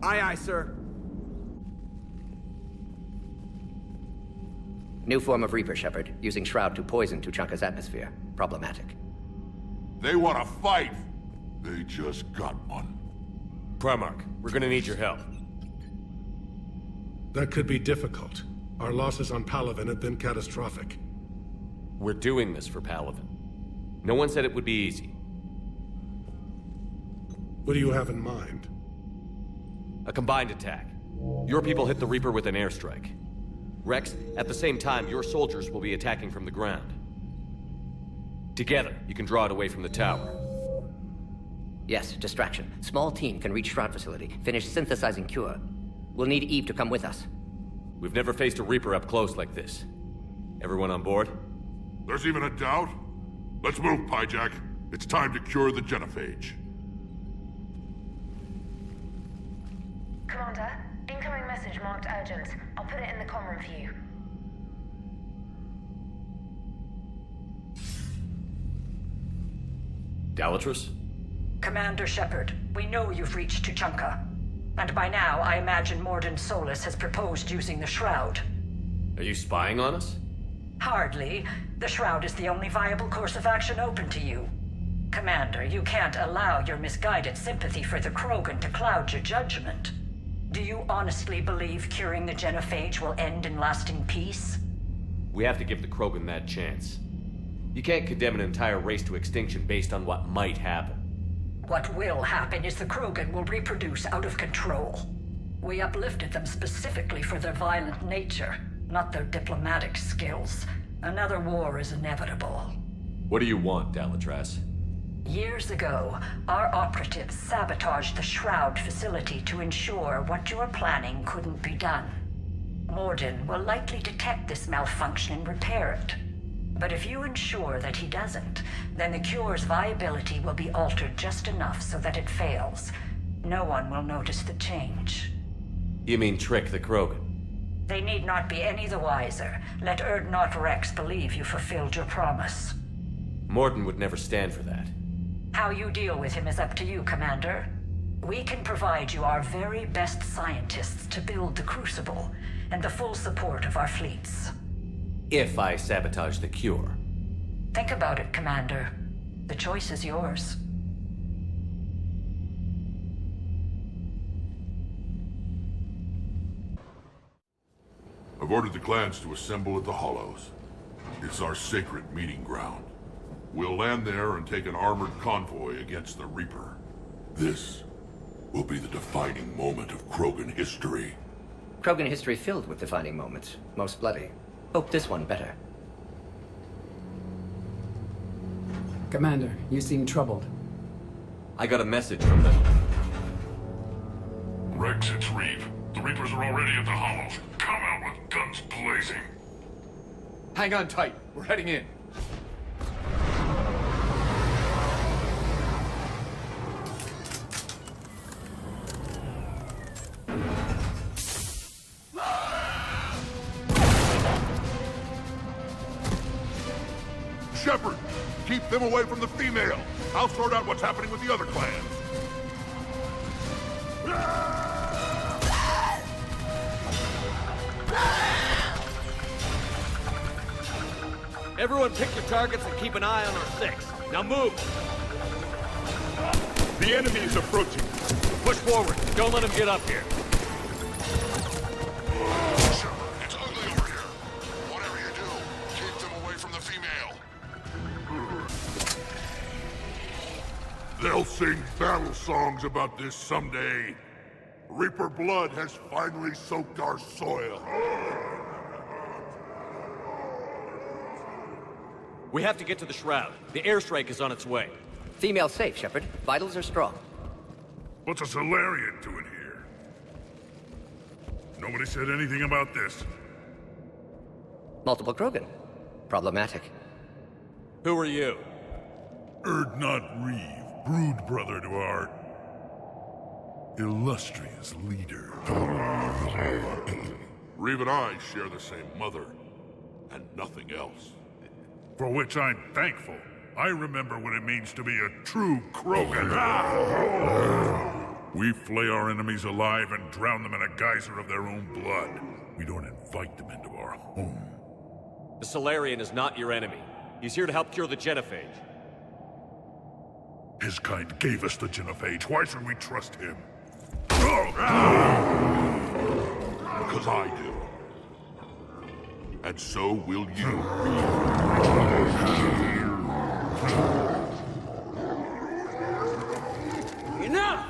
Aye, aye, sir. New form of Reaper, Shepard, using Shroud to poison Tuchanka's atmosphere. Problematic. They want to fight. They just got one. Primarch, we're gonna need your help. That could be difficult. Our losses on Palaven have been catastrophic. We're doing this for Palaven. No one said it would be easy. What do you have in mind? A combined attack. Your people hit the Reaper with an airstrike. Rex, at the same time, your soldiers will be attacking from the ground. Together, you can draw it away from the tower. Yes, distraction. Small team can reach Shroud facility, finish synthesizing cure. We'll need Eve to come with us. We've never faced a Reaper up close like this. Everyone on board? There's even a doubt? Let's move, Pyjack. It's time to cure the genophage. Commander, incoming message marked urgent. I'll put it in the comm room for you. Dalatrus? Commander Shepard, we know you've reached Tuchanka. And by now, I imagine Morden Solus has proposed using the Shroud. Are you spying on us? Hardly. The Shroud is the only viable course of action open to you. Commander, you can't allow your misguided sympathy for the Krogan to cloud your judgment. Do you honestly believe curing the genophage will end in lasting peace? We have to give the Krogan that chance. You can't condemn an entire race to extinction based on what might happen. What will happen is the Krogan will reproduce out of control. We uplifted them specifically for their violent nature, not their diplomatic skills. Another war is inevitable. What do you want, Dalatrus? Years ago, our operatives sabotaged the Shroud facility to ensure what you were planning couldn't be done. Morden will likely detect this malfunction and repair it. But if you ensure that he doesn't, then the cure's viability will be altered just enough so that it fails. No one will notice the change. You mean trick the Krogan? They need not be any the wiser. Let Urdnot Rex believe you fulfilled your promise. Morden would never stand for that. How you deal with him is up to you, Commander. We can provide you our very best scientists to build the Crucible, and the full support of our fleets. If I sabotage the cure. Think about it, Commander. The choice is yours. I've ordered the clans to assemble at the Hollows. It's our sacred meeting ground. We'll land there and take an armored convoy against the Reaper. This will be the defining moment of Krogan history. Krogan history filled with defining moments, most bloody. Hope this one better. Commander, you seem troubled. I got a message from them. Rex, it's Reeve. The Reapers are already at the Hollows. Come out with guns blazing. Hang on tight. We're heading in. Shepard, keep them away from the female. I'll sort out what's happening with the other clans. Everyone pick your targets and keep an eye on our 6. Now move! The enemy is approaching. Push forward. Don't let him get up here. Shepard, it's ugly over here. Whatever you do, keep them away from the female. They'll sing battle songs about this someday. Reaper blood has finally soaked our soil. We have to get to the Shroud. The airstrike is on its way. Female safe, Shepard. Vitals are strong. What's a Solarian doing here? Nobody said anything about this. Multiple Krogan. Problematic. Who are you? Erdnot Reeve, brood brother to our illustrious leader. Reeve and I share the same mother, and nothing else. For which I'm thankful. I remember what it means to be a true Krogan. We flay our enemies alive and drown them in a geyser of their own blood. We don't invite them into our home. The Solarian is not your enemy. He's here to help cure the genophage. His kind gave us the genophage. Why should we trust him? Because I do. And so will you. Enough!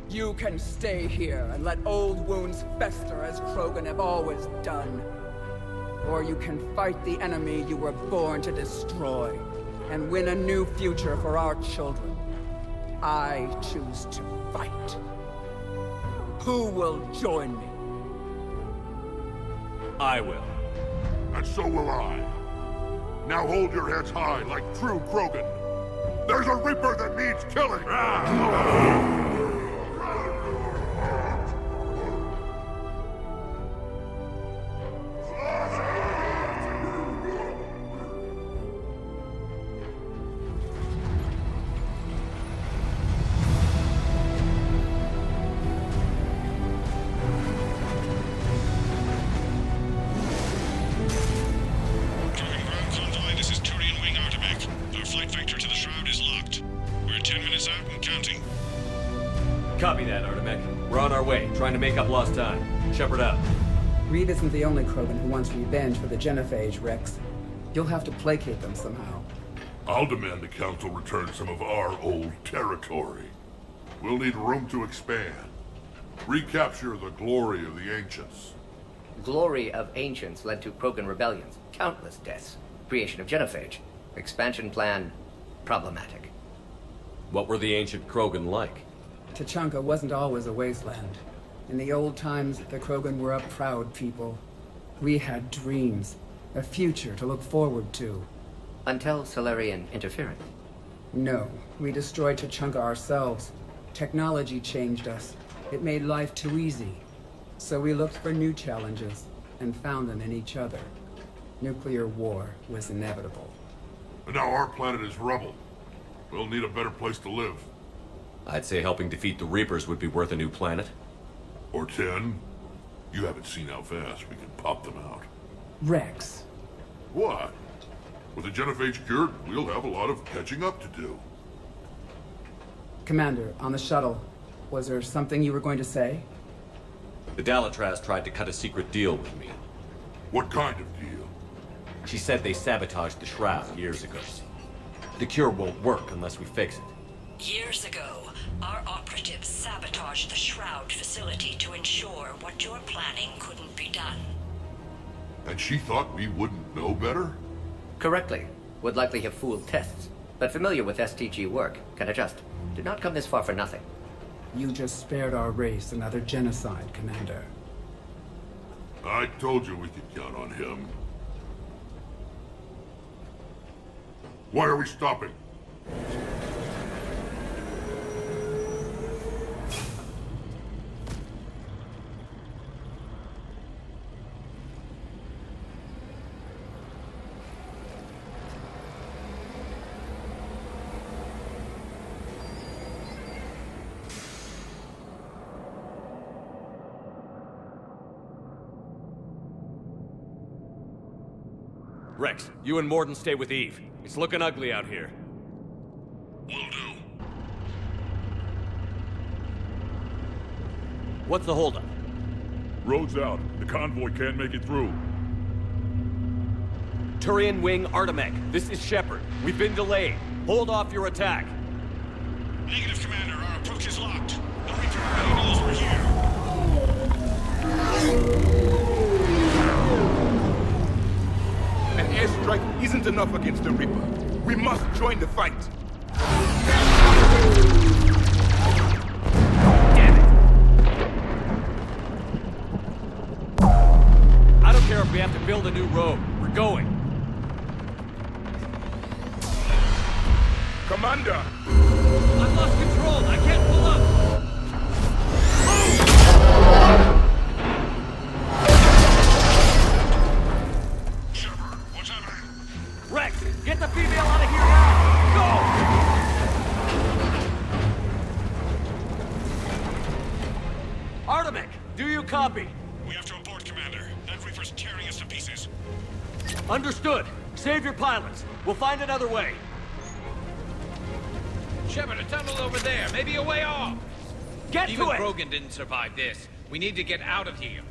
You can stay here and let old wounds fester as Krogan have always done. Or you can fight the enemy you were born to destroy and win a new future for our children. I choose to fight. Who will join me? I will. And so will I. Now hold your heads high like true Krogan. There's a Reaper that needs killing! Copy that, Artemek. We're on our way, trying to make up lost time. Shepard out. Reeve isn't the only Krogan who wants revenge for the genophage, Rex. You'll have to placate them somehow. I'll demand the Council return some of our old territory. We'll need room to expand. Recapture the glory of the Ancients. Glory of Ancients led to Krogan rebellions, countless deaths, creation of genophage, expansion plan, problematic. What were the ancient Krogan like? Tachanka wasn't always a wasteland. In the old times, the Krogan were a proud people. We had dreams, a future to look forward to. Until Solarian interference. No, we destroyed Tachanka ourselves. Technology changed us. It made life too easy. So we looked for new challenges, and found them in each other. Nuclear war was inevitable. And now our planet is rubble. We'll need a better place to live. I'd say helping defeat the Reapers would be worth a new planet. Or 10. You haven't seen how fast we can pop them out. Rex. What? With the genophage cured, we'll have a lot of catching up to do. Commander, on the shuttle, was there something you were going to say? The Dalatraz tried to cut a secret deal with me. What kind of deal? She said they sabotaged the Shroud years ago. The cure won't work unless we fix it. Years ago, our operatives sabotaged the Shroud facility to ensure what you're planning couldn't be done. And she thought we wouldn't know better? Correctly. Would likely have fooled tests. But familiar with STG work, can adjust. Did not come this far for nothing. You just spared our race another genocide, Commander. I told you we could count on him. Why are we stopping? Rex, you and Morden stay with Eve. It's looking ugly out here. Will do. What's the holdup? Road's out. The convoy can't make it through. Turian Wing Artemek, this is Shepard. We've been delayed. Hold off your attack. Negative, Commander. Our approach is locked. The Reaper already knows we're here. airstrike isn't enough against the Reaper. We must join the fight. Damn it! I don't care if we have to build a new road. We're going. Commander! I've lost control. I can't pull up. Shepard, what's happening? Rex, get the female out of here now! Go! Artemic, do you copy? We have to abort, Commander. That Reaper's tearing us to pieces. Understood. Save your pilots. We'll find another way. Shepard, a tunnel over there. Maybe a way off. Get Even to it! Krogan didn't survive this. We need to get out of here.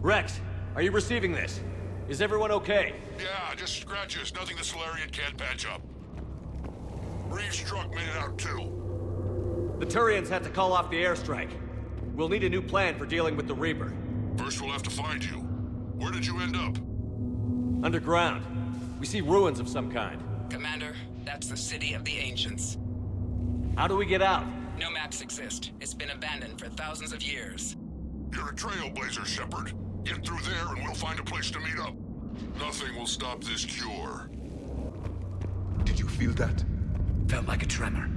Rex, are you receiving this? Is everyone okay? Yeah, just scratches. Nothing the Solarian can't patch up. Reeves' truck made it out too. The Turians had to call off the airstrike. We'll need a new plan for dealing with the Reaper. First we'll have to find you. Where did you end up? Underground. We see ruins of some kind. Commander, that's the City of the Ancients. How do we get out? No maps exist. It's been abandoned for thousands of years. You're a trailblazer, Shepard. Get through there and we'll find a place to meet up. Nothing will stop this cure. Did you feel that? Felt like a tremor.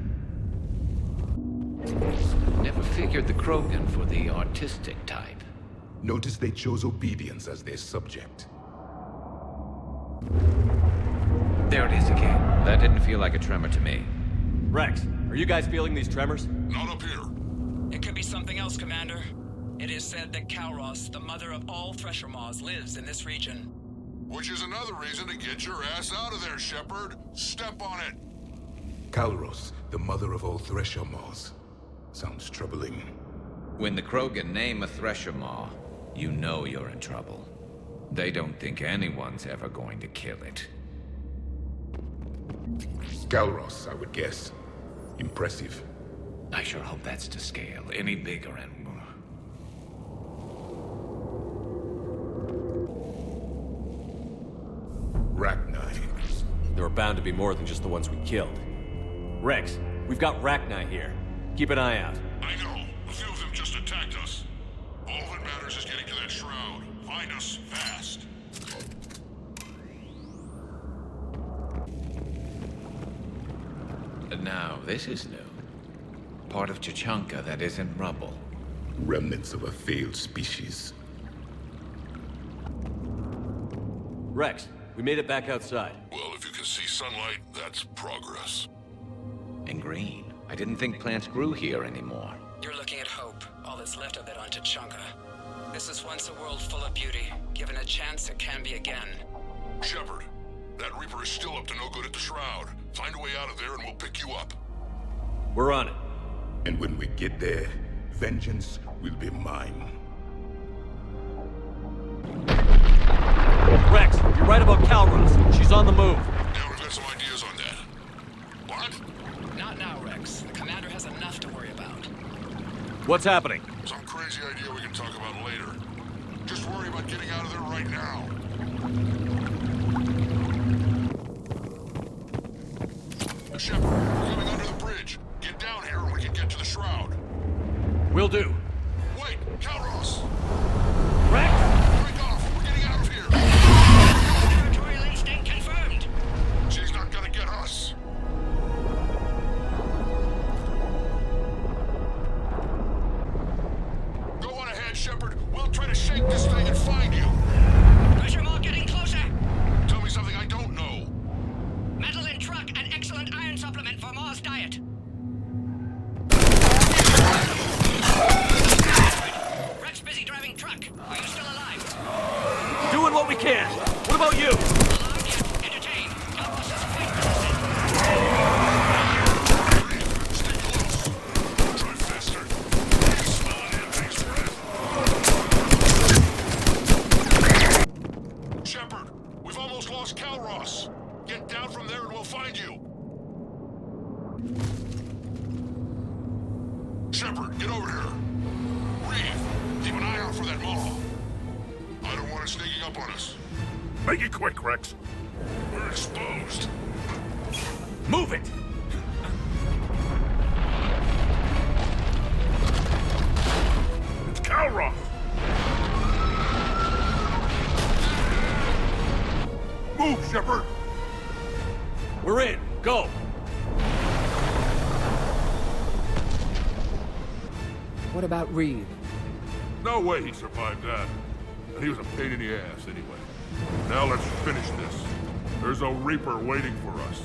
Never figured the Krogan for the artistic type. Notice they chose obedience as their subject. There it is again. That didn't feel like a tremor to me. Rex, are you guys feeling these tremors? Not up here. It could be something else, Commander. It is said that Kalros, the mother of all Thresher Maws, lives in this region. Which is another reason to get your ass out of there, Shepard. Step on it. Kalros, the mother of all Thresher Maws. Sounds troubling. When the Krogan name a Thresher Maw, you know you're in trouble. They don't think anyone's ever going to kill it. Kalros, I would guess. Impressive. I sure hope that's to scale. Any bigger and... Rachni. There are bound to be more than just the ones we killed. Rex, we've got Rachni here. Keep an eye out. I know. A few of them just attacked us. All that matters is getting to that shroud. Find us fast. Now, this is new. Part of Chichanka that isn't rubble. Remnants of a failed species. Rex, we made it back outside. Well, if you can see sunlight, that's progress. And green. I didn't think plants grew here anymore. You're looking at hope, all that's left of it on Tachanka. This is once a world full of beauty. Given a chance, it can be again. Shepard, that Reaper is still up to no good at the Shroud. Find a way out of there and we'll pick you up. We're on it. And when we get there, vengeance will be mine. Rex, you're right about Kalros. She's on the move. Yeah, we've got some ideas on that. What? Not now, Rex. The commander has enough to worry about. What's happening? Some crazy idea we can talk about later. Just worry about getting out of there right now. Shepard, we're coming under the bridge. Get down here and we can get to the Shroud. Will do. Wait, Kalros! Rex! Break off! We're getting out of here! Territorial instinct confirmed. She's not gonna get us. Go on ahead, Shepard. We'll try to shake this thing and find you. Pressure Maw getting closer. Tell me something I don't know. Metal in truck and excellent iron supplement for Maw's diet. Rex busy driving truck. Are you still alive? Doing what we can. What about you? Alarmed yet? Entertained. Kalros is quite Stay close. Drive faster. Smell an anthing's breath. Shepard, we've almost lost Kalros. Get down from there and we'll find you. Shepard, get over here. Reeve, keep an eye out for that Maw. up on us. Make it quick, Rex. We're exposed. Move it! It's Calroth! Move, Shepard! We're in. Go! What about Reed? No way he survived that. And he was a pain in the ass anyway. Now let's finish this. There's a Reaper waiting for us.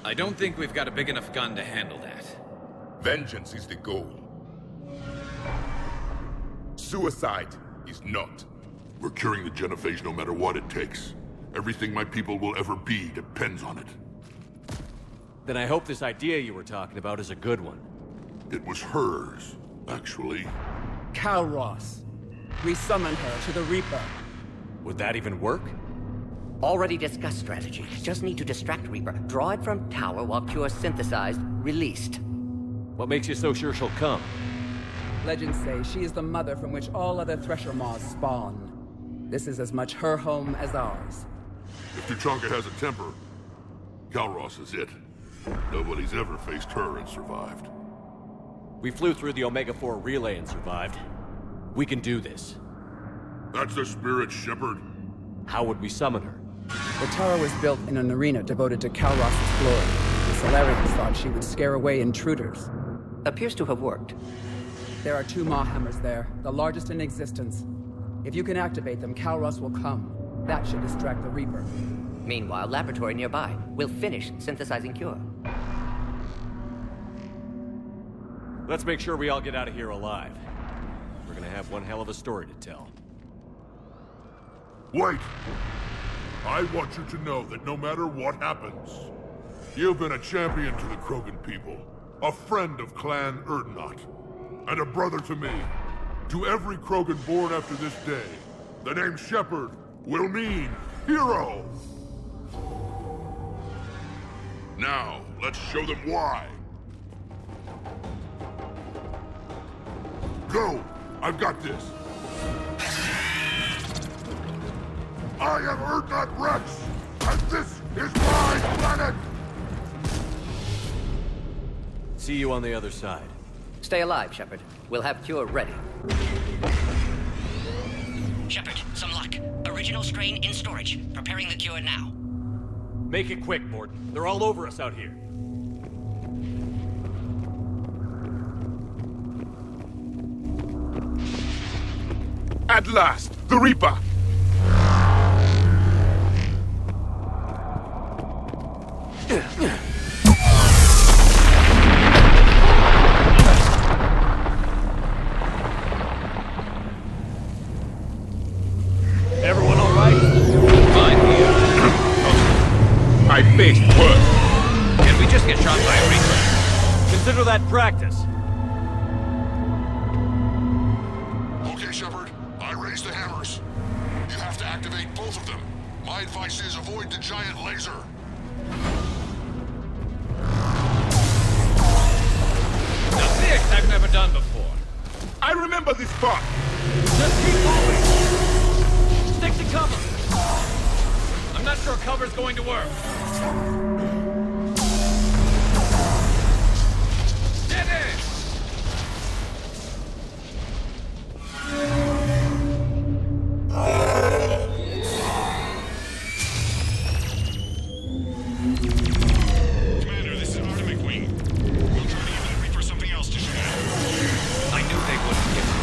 I don't think we've got a big enough gun to handle that. Vengeance is the goal. Suicide is not. We're curing the genophage no matter what it takes. Everything my people will ever be depends on it. Then I hope this idea you were talking about is a good one. It was hers, actually. Calroth. We summon her to the Reaper. Would that even work? Already discussed strategy. Just need to distract Reaper. Draw it from tower while Cure synthesized, released. What makes you so sure she'll come? Legends say she is the mother from which all other Thresher Maws spawn. This is as much her home as ours. If Tuchanka has a temper, Calroth is it. Nobody's ever faced her and survived. We flew through the Omega-4 relay and survived. We can do this. That's the spirit, Shepard. How would we summon her? The tower was built in an arena devoted to Calroth's glory. The Solarians thought she would scare away intruders. Appears to have worked. There are 2 Maw hammers there, the largest in existence. If you can activate them, Calroth will come. That should distract the Reaper. Meanwhile, laboratory nearby. We'll finish synthesizing Cure. Let's make sure we all get out of here alive. We're gonna have one hell of a story to tell. Wait! I want you to know that no matter what happens, you've been a champion to the Krogan people, a friend of Clan Erdnot, and a brother to me. To every Krogan born after this day, the name Shepard will mean hero! Now, let's show them why. Go! I've got this! I am Erdnot Rex, and this is my planet! See you on the other side. Stay alive, Shepard. We'll have Cure ready. Shepard, some luck. Original strain in storage. Preparing the Cure now. Make it quick, Morden. They're all over us out here. At last, the Reaper! Everyone all right? Fine here. I faced worse. Can we just get shot by a Reaper? Consider that practice. Okay, Shepard. I raised the hammers. You have to activate both of them. My advice is avoid the giant laser. Now this I've never done before. I remember this part. Just keep moving! Stick to cover! I'm not sure cover's going to work. Get in! Commander, this is Atomic Wing. We'll try to give the Reaper something else to shoot at. I knew they wouldn't give up.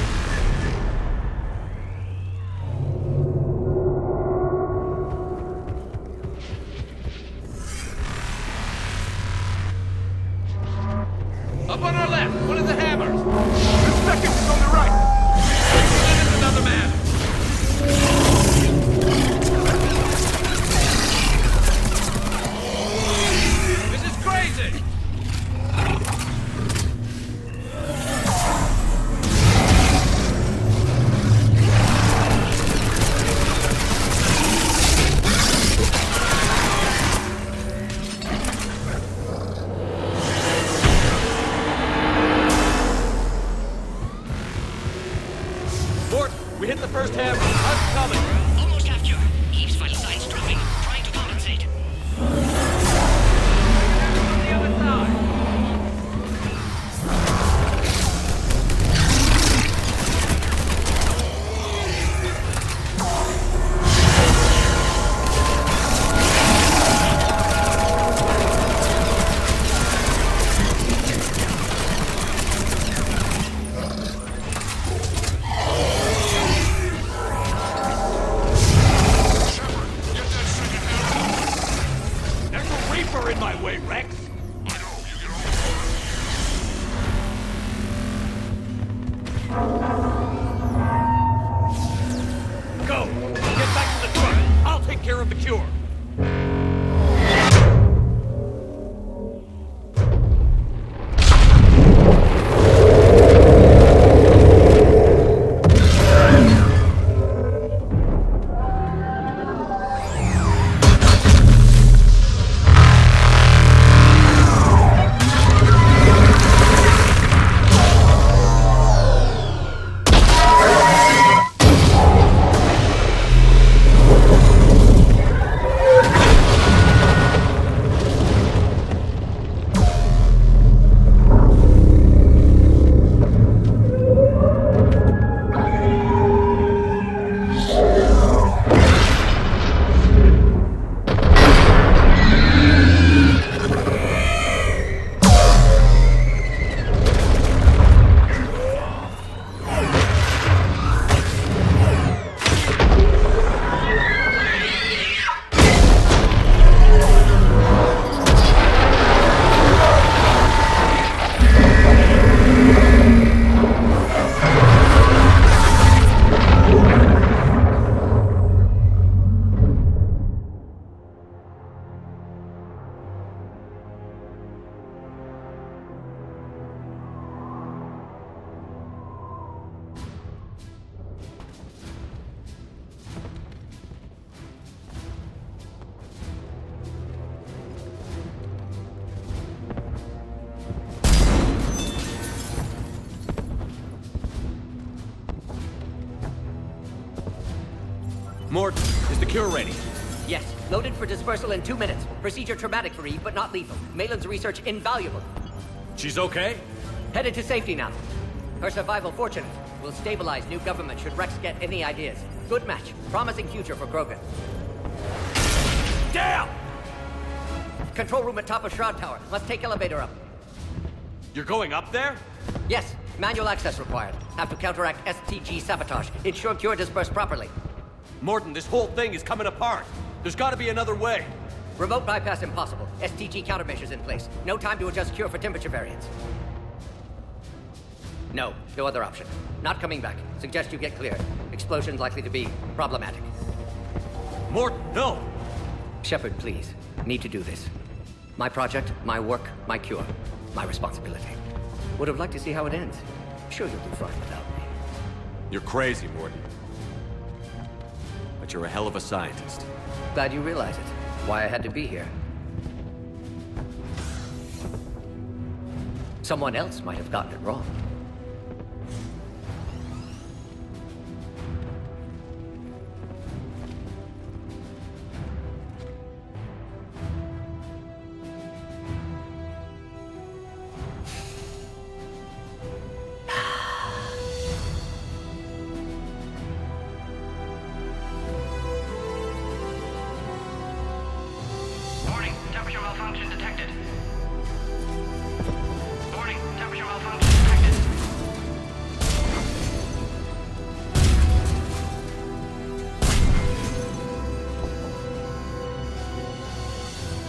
Reaper in my way, Rex! Go! Get back to the truck! I'll take care of the cure! Mort, is the cure ready? Yes. Loaded for dispersal in 2 minutes. Procedure traumatic for Eve, but not lethal. Maitland's research invaluable. She's okay? Headed to safety now. Her survival fortunate. Will stabilize new government should Rex get any ideas. Good match. Promising future for Krogan. Damn! Control room at top of Shroud Tower. Must take elevator up. You're going up there? Yes. Manual access required. Have to counteract STG sabotage. Ensure cure dispersed properly. Morton, this whole thing is coming apart. There's gotta be another way. Remote bypass impossible. STG countermeasures in place. No time to adjust cure for temperature variance. No other option. Not coming back. Suggest you get clear. Explosion likely to be problematic. Morton, no! Shepard, please. Need to do this. My project, my work, my cure. My responsibility. Would have liked to see how it ends. Sure you'll do fine without me. You're crazy, Morton. But you're a hell of a scientist. Glad you realize it. Why I had to be here. Someone else might have gotten it wrong. Warning, temperature malfunction detected. Warning, temperature malfunction detected.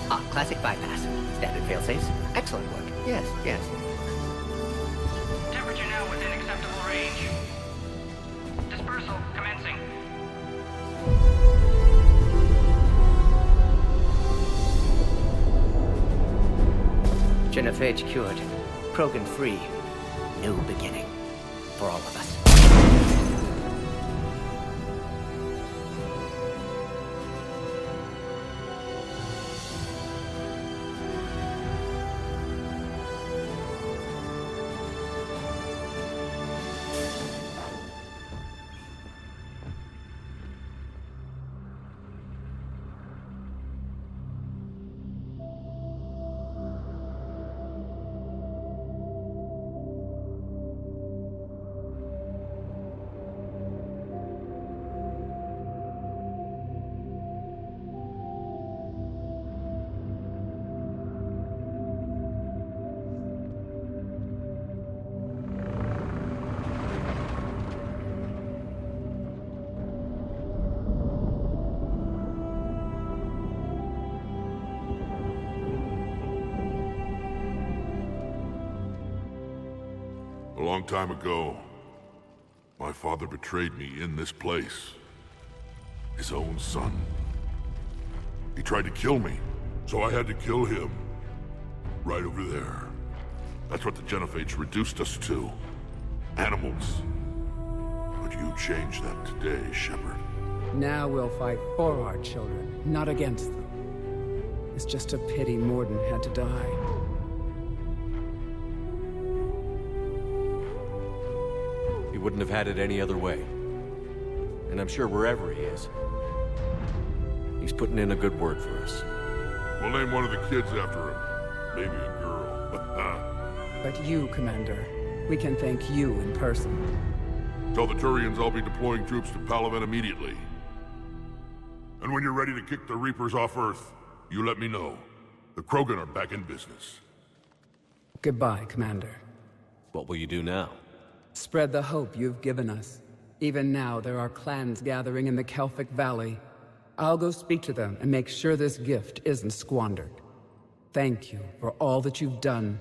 Ah, classic bypass. Standard failsafes. Excellent work. Yes. Temperature now within acceptable range. Dispersal commencing. Genophage cured. Krogan free. New beginning. For all of us. long time ago, my father betrayed me in this place. His own son. He tried to kill me, so I had to kill him. Right over there. That's what the Genophage reduced us to. Animals. But you changed that today, Shepard. Now we'll fight for our children, not against them. It's just a pity Morden had to die. He wouldn't have had it any other way. And I'm sure wherever he is, he's putting in a good word for us. We'll name one of the kids after him. Maybe a girl. But you, Commander, we can thank you in person. Tell the Turians I'll be deploying troops to Palaven immediately. And when you're ready to kick the Reapers off Earth, you let me know. The Krogan are back in business. Goodbye, Commander. What will you do now? Spread the hope you've given us. Even now, there are clans gathering in the Kelphic Valley. I'll go speak to them and make sure this gift isn't squandered. Thank you for all that you've done.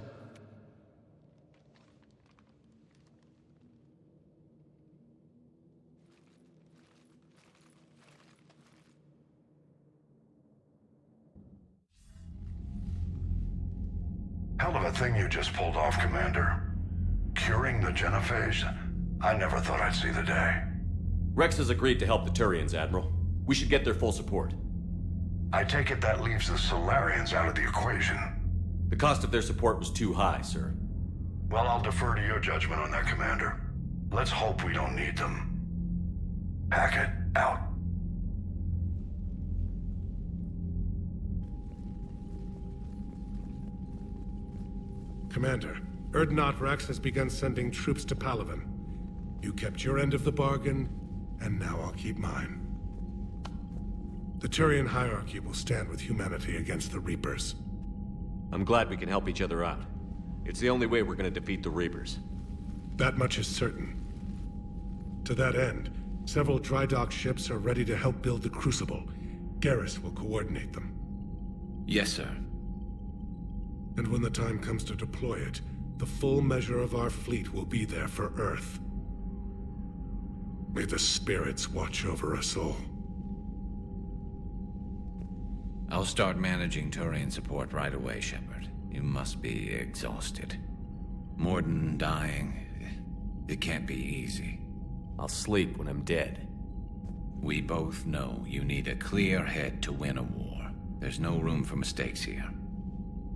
Hell of a thing you just pulled off, Commander. Curing the Genophage? I never thought I'd see the day. Rex has agreed to help the Turians, Admiral. We should get their full support. I take it that leaves the Solarians out of the equation. The cost of their support was too high, sir. Well, I'll defer to your judgment on that, Commander. Let's hope we don't need them. Hackett, out. Commander, Erdnot Rex has begun sending troops to Palaven. You kept your end of the bargain, and now I'll keep mine. The Turian hierarchy will stand with humanity against the Reapers. I'm glad we can help each other out. It's the only way we're gonna defeat the Reapers. That much is certain. To that end, several dry dock ships are ready to help build the Crucible. Garrus will coordinate them. Yes, sir. And when the time comes to deploy it, the full measure of our fleet will be there for Earth. May the spirits watch over us all. I'll start managing Turian support right away, Shepard. You must be exhausted. Morden dying, it can't be easy. I'll sleep when I'm dead. We both know you need a clear head to win a war. There's no room for mistakes here.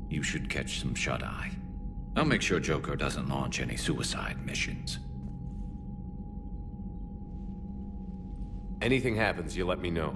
You should catch some shut-eye. I'll make sure Joker doesn't launch any suicide missions. Anything happens, you let me know.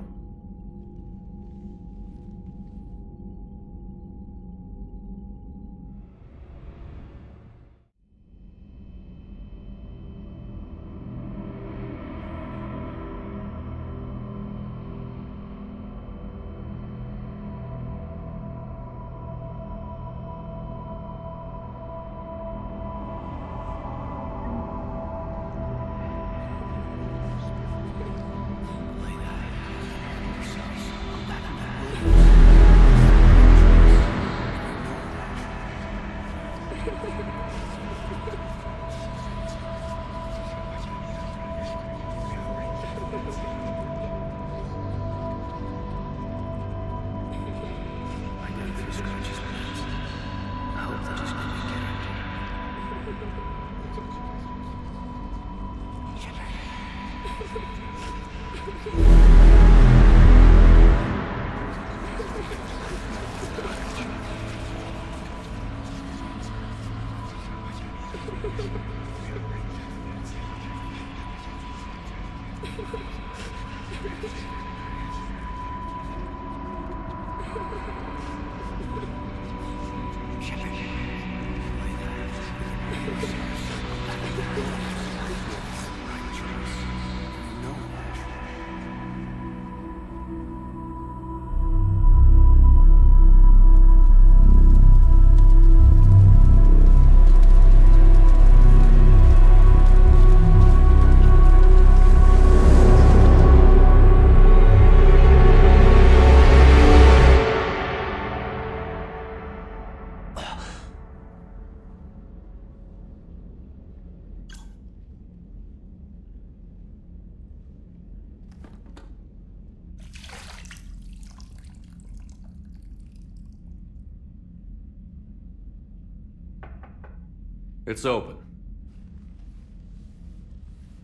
It's open.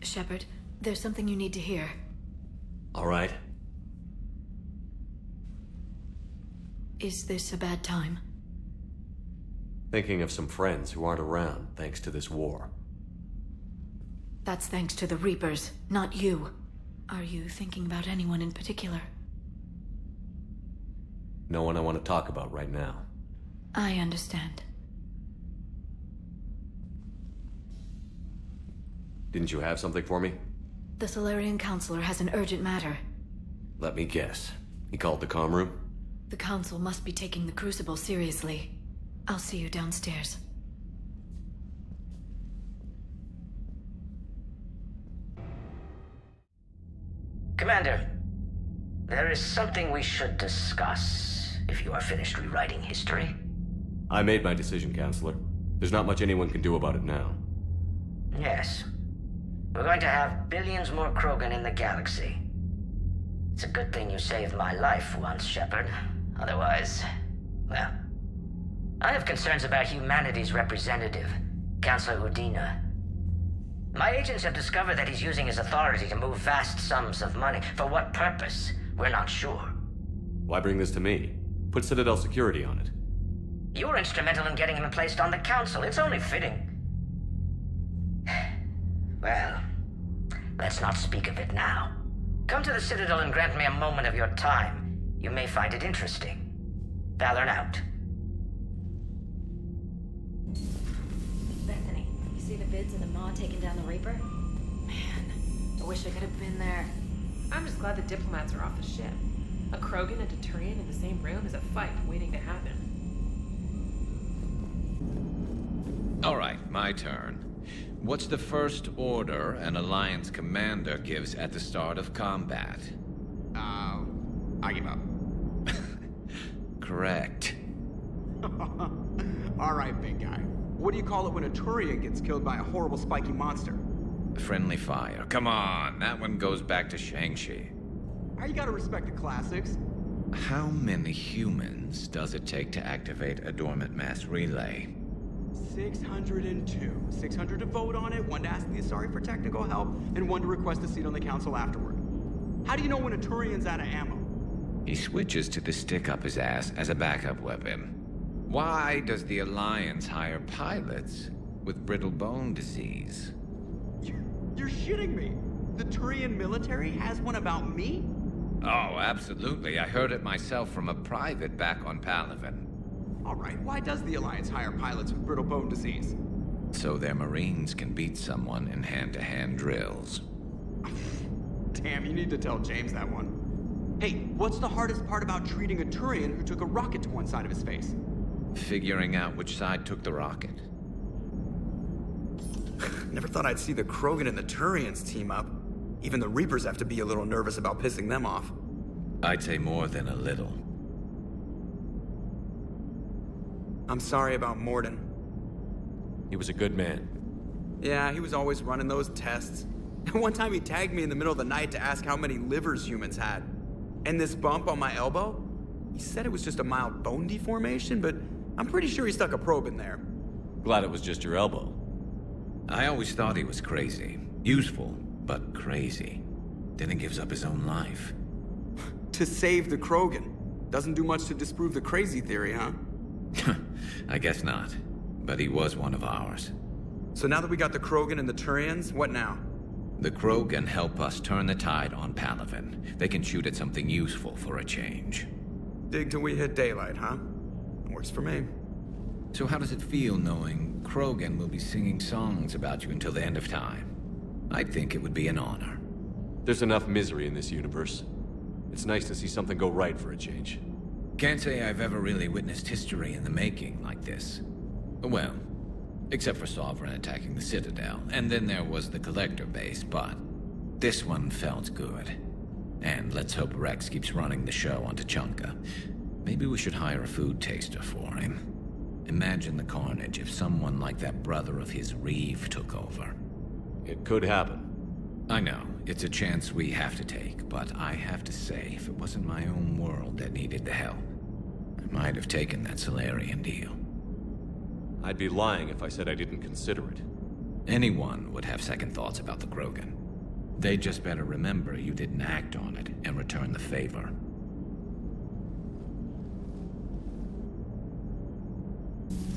Shepard, there's something you need to hear. All right. Is this a bad time? Thinking of some friends who aren't around thanks to this war. That's thanks to the Reapers, not you. Are you thinking about anyone in particular? No one I want to talk about right now. I understand. Didn't you have something for me? The Solarian Counselor has an urgent matter. Let me guess. He called the comm room? The Council must be taking the Crucible seriously. I'll see you downstairs. Commander, there is something we should discuss, if you are finished rewriting history. I made my decision, Counselor. There's not much anyone can do about it now. Yes. We're going to have billions more Krogan in the galaxy. It's a good thing you saved my life once, Shepard. Otherwise, well... I have concerns about humanity's representative, Councilor Udina. My agents have discovered that he's using his authority to move vast sums of money. For what purpose? We're not sure. Why bring this to me? Put Citadel security on it. You were instrumental in getting him placed on the Council. It's only fitting. Well, let's not speak of it now. Come to the Citadel and grant me a moment of your time. You may find it interesting. Valorn out. Bethany, you see the vids of the Maw taking down the Reaper? Man, I wish I could have been there. I'm just glad the diplomats are off the ship. A Krogan and a Turian in the same room is a fight waiting to happen. All right, my turn. What's the first order an Alliance commander gives at the start of combat? I give up. Correct. All right, big guy. What do you call it when a Turian gets killed by a horrible spiky monster? Friendly fire. Come on, that one goes back to Shang-Chi. You gotta respect the classics. How many humans does it take to activate a dormant mass relay? 602. 600 to vote on it, 1 to ask the Asari for technical help, and 1 to request a seat on the council afterward. How do you know when a Turian's out of ammo? He switches to the stick up his ass as a backup weapon. Why does the Alliance hire pilots with brittle bone disease? You're shitting me! The Turian military has one about me? Oh, absolutely. I heard it myself from a private back on Palaven. All right, why does the Alliance hire pilots with brittle bone disease? So their Marines can beat someone in hand-to-hand drills. Damn, you need to tell James that one. Hey, what's the hardest part about treating a Turian who took a rocket to one side of his face? Figuring out which side took the rocket. Never thought I'd see the Krogan and the Turians team up. Even the Reapers have to be a little nervous about pissing them off. I'd say more than a little. I'm sorry about Morden. He was a good man. Yeah, he was always running those tests. One time he tagged me in the middle of the night to ask how many livers humans had. And this bump on my elbow? He said it was just a mild bone deformation, but I'm pretty sure he stuck a probe in there. Glad it was just your elbow. I always thought he was crazy. Useful, but crazy. Then he gives up his own life. To save the Krogan. Doesn't do much to disprove the crazy theory, huh? I guess not. But he was one of ours. So now that we got the Krogan and the Turians, what now? The Krogan help us turn the tide on Palaven. They can shoot at something useful for a change. Dig till we hit daylight, huh? Works for me. So how does it feel knowing Krogan will be singing songs about you until the end of time? I think it would be an honor. There's enough misery in this universe. It's nice to see something go right for a change. Can't say I've ever really witnessed history in the making like this. Well, except for Sovereign attacking the Citadel, and then there was the Collector base, but this one felt good. And let's hope Rex keeps running the show on Tuchanka. Maybe we should hire a food taster for him. Imagine the carnage if someone like that brother of his, Reeve, took over. It could happen. I know, it's a chance we have to take, but I have to say, if it wasn't my own world that needed the help, I might have taken that Solarian deal. I'd be lying if I said I didn't consider it. Anyone would have second thoughts about the Krogan. They just better remember you didn't act on it and return the favor.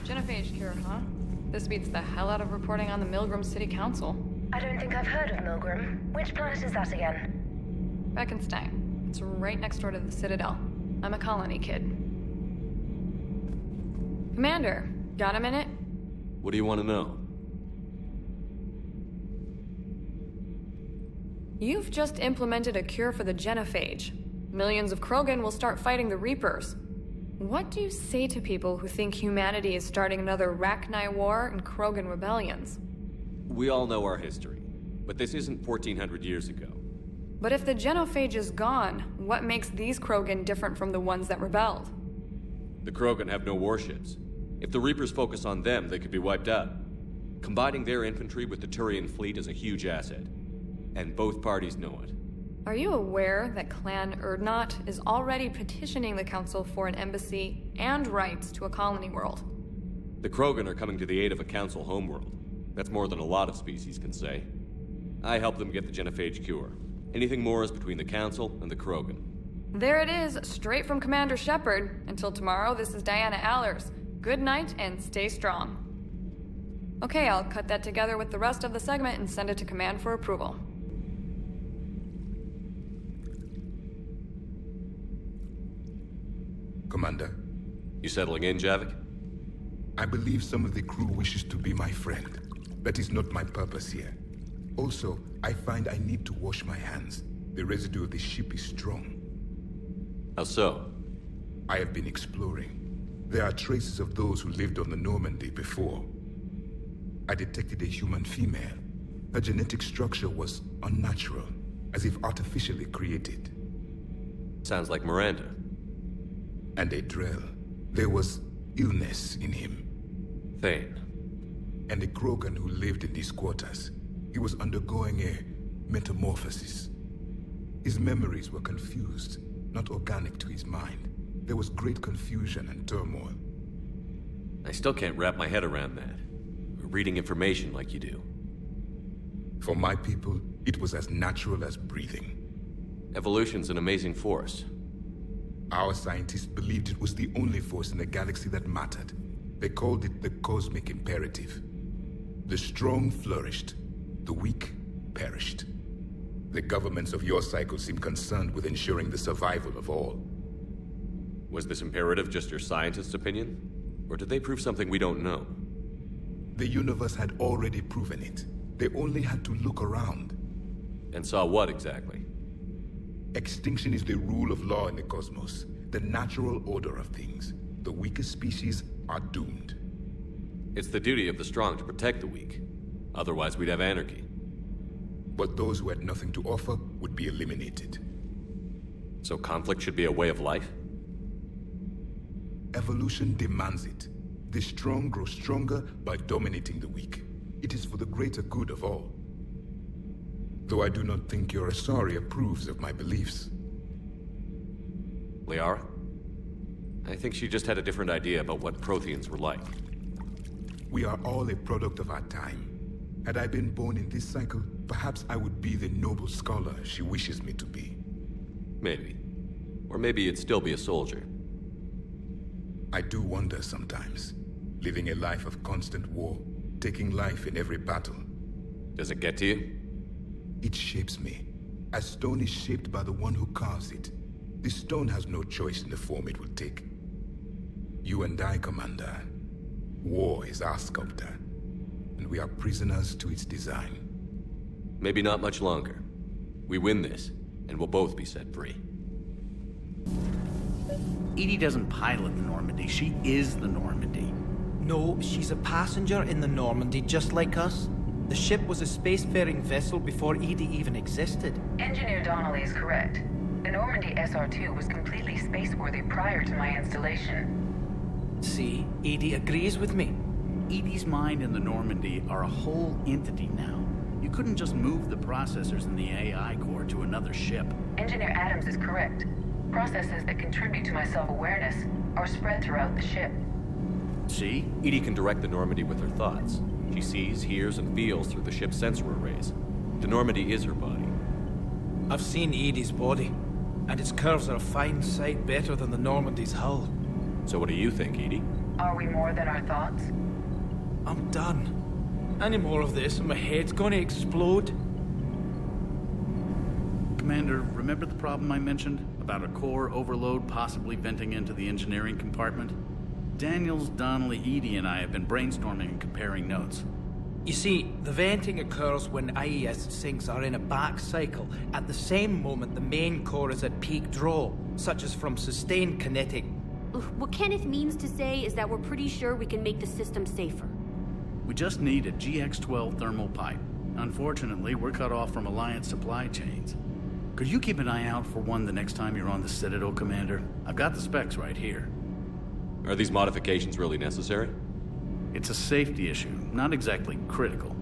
Genophage cure, huh? This beats the hell out of reporting on the Milgram City Council. I don't think I've heard of Milgram. Which planet is that again? Beckenstein. It's right next door to the Citadel. I'm a colony kid. Commander, got a minute? What do you want to know? You've just implemented a cure for the genophage. Millions of Krogan will start fighting the Reapers. What do you say to people who think humanity is starting another Rachni War and Krogan rebellions? We all know our history, but this isn't 1400 years ago. But if the genophage is gone, what makes these Krogan different from the ones that rebelled? The Krogan have no warships. If the Reapers focus on them, they could be wiped out. Combining their infantry with the Turian fleet is a huge asset. And both parties know it. Are you aware that Clan Urdnot is already petitioning the Council for an embassy and rights to a colony world? The Krogan are coming to the aid of a Council homeworld. That's more than a lot of species can say. I helped them get the genophage cure. Anything more is between the Council and the Krogan. There it is, straight from Commander Shepard. Until tomorrow, this is Diana Allers. Good night and stay strong. Okay, I'll cut that together with the rest of the segment and send it to Command for approval. Commander. You settling in, Javik? I believe some of the crew wishes to be my friend. That is not my purpose here. Also, I find I need to wash my hands. The residue of the ship is strong. How so? I have been exploring. There are traces of those who lived on the Normandy before. I detected a human female. Her genetic structure was unnatural, as if artificially created. Sounds like Miranda. And a Drell. There was illness in him. Thane. And a Krogan who lived in these quarters. He was undergoing a metamorphosis. His memories were confused, not organic to his mind. There was great confusion and turmoil. I still can't wrap my head around that. Reading information like you do. For my people, it was as natural as breathing. Evolution's an amazing force. Our scientists believed it was the only force in the galaxy that mattered. They called it the cosmic imperative. The strong flourished, the weak perished. The governments of your cycle seem concerned with ensuring the survival of all. Was this imperative just your scientist's opinion? Or did they prove something we don't know? The universe had already proven it. They only had to look around. And saw what exactly? Extinction is the rule of law in the cosmos, the natural order of things. The weakest species are doomed. It's the duty of the strong to protect the weak. Otherwise, we'd have anarchy. But those who had nothing to offer would be eliminated. So conflict should be a way of life? Evolution demands it. The strong grow stronger by dominating the weak. It is for the greater good of all. Though I do not think your Asari approves of my beliefs. Liara? I think she just had a different idea about what Protheans were like. We are all a product of our time. Had I been born in this cycle, perhaps I would be the noble scholar she wishes me to be. Maybe. Or maybe you'd still be a soldier. I do wonder sometimes. Living a life of constant war, taking life in every battle. Does it get to you? It shapes me. As stone is shaped by the one who carves it. The stone has no choice in the form it will take. You and I, Commander. War is our sculptor. And we are prisoners to its design. Maybe not much longer. We win this, and we'll both be set free. Edie doesn't pilot the Normandy, she is the Normandy. No, she's a passenger in the Normandy, just like us. The ship was a spacefaring vessel before Edie even existed. Engineer Donnelly is correct. The Normandy SR-2 was completely spaceworthy prior to my installation. See, Edie agrees with me. Edie's mind and the Normandy are a whole entity now. You couldn't just move the processors in the AI core to another ship. Engineer Adams is correct. Processes that contribute to my self-awareness are spread throughout the ship. See? Edie can direct the Normandy with her thoughts. She sees, hears, and feels through the ship's sensor arrays. The Normandy is her body. I've seen Edie's body, and its curves are a fine sight better than the Normandy's hull. So what do you think, Edie? Are we more than our thoughts? I'm done. Any more of this and my head's gonna explode. Commander, remember the problem I mentioned? About a core overload possibly venting into the engineering compartment? Daniels, Donnelly, Edie, and I have been brainstorming and comparing notes. You see, the venting occurs when IES sinks are in a back cycle, at the same moment the main core is at peak draw, such as from sustained kinetic. What Kenneth means to say is that we're pretty sure we can make the system safer. We just need a GX-12 thermal pipe. Unfortunately, we're cut off from Alliance supply chains. Could you keep an eye out for one the next time you're on the Citadel, Commander? I've got the specs right here. Are these modifications really necessary? It's a safety issue, not exactly critical.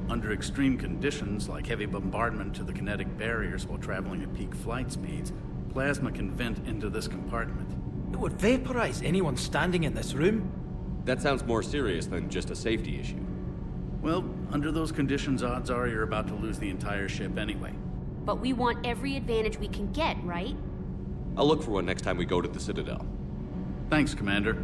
Under extreme conditions, like heavy bombardment to the kinetic barriers while traveling at peak flight speeds, plasma can vent into this compartment. It would vaporize anyone standing in this room. That sounds more serious than just a safety issue. Well, under those conditions, odds are you're about to lose the entire ship anyway. But we want every advantage we can get, right? I'll look for one next time we go to the Citadel. Thanks, Commander.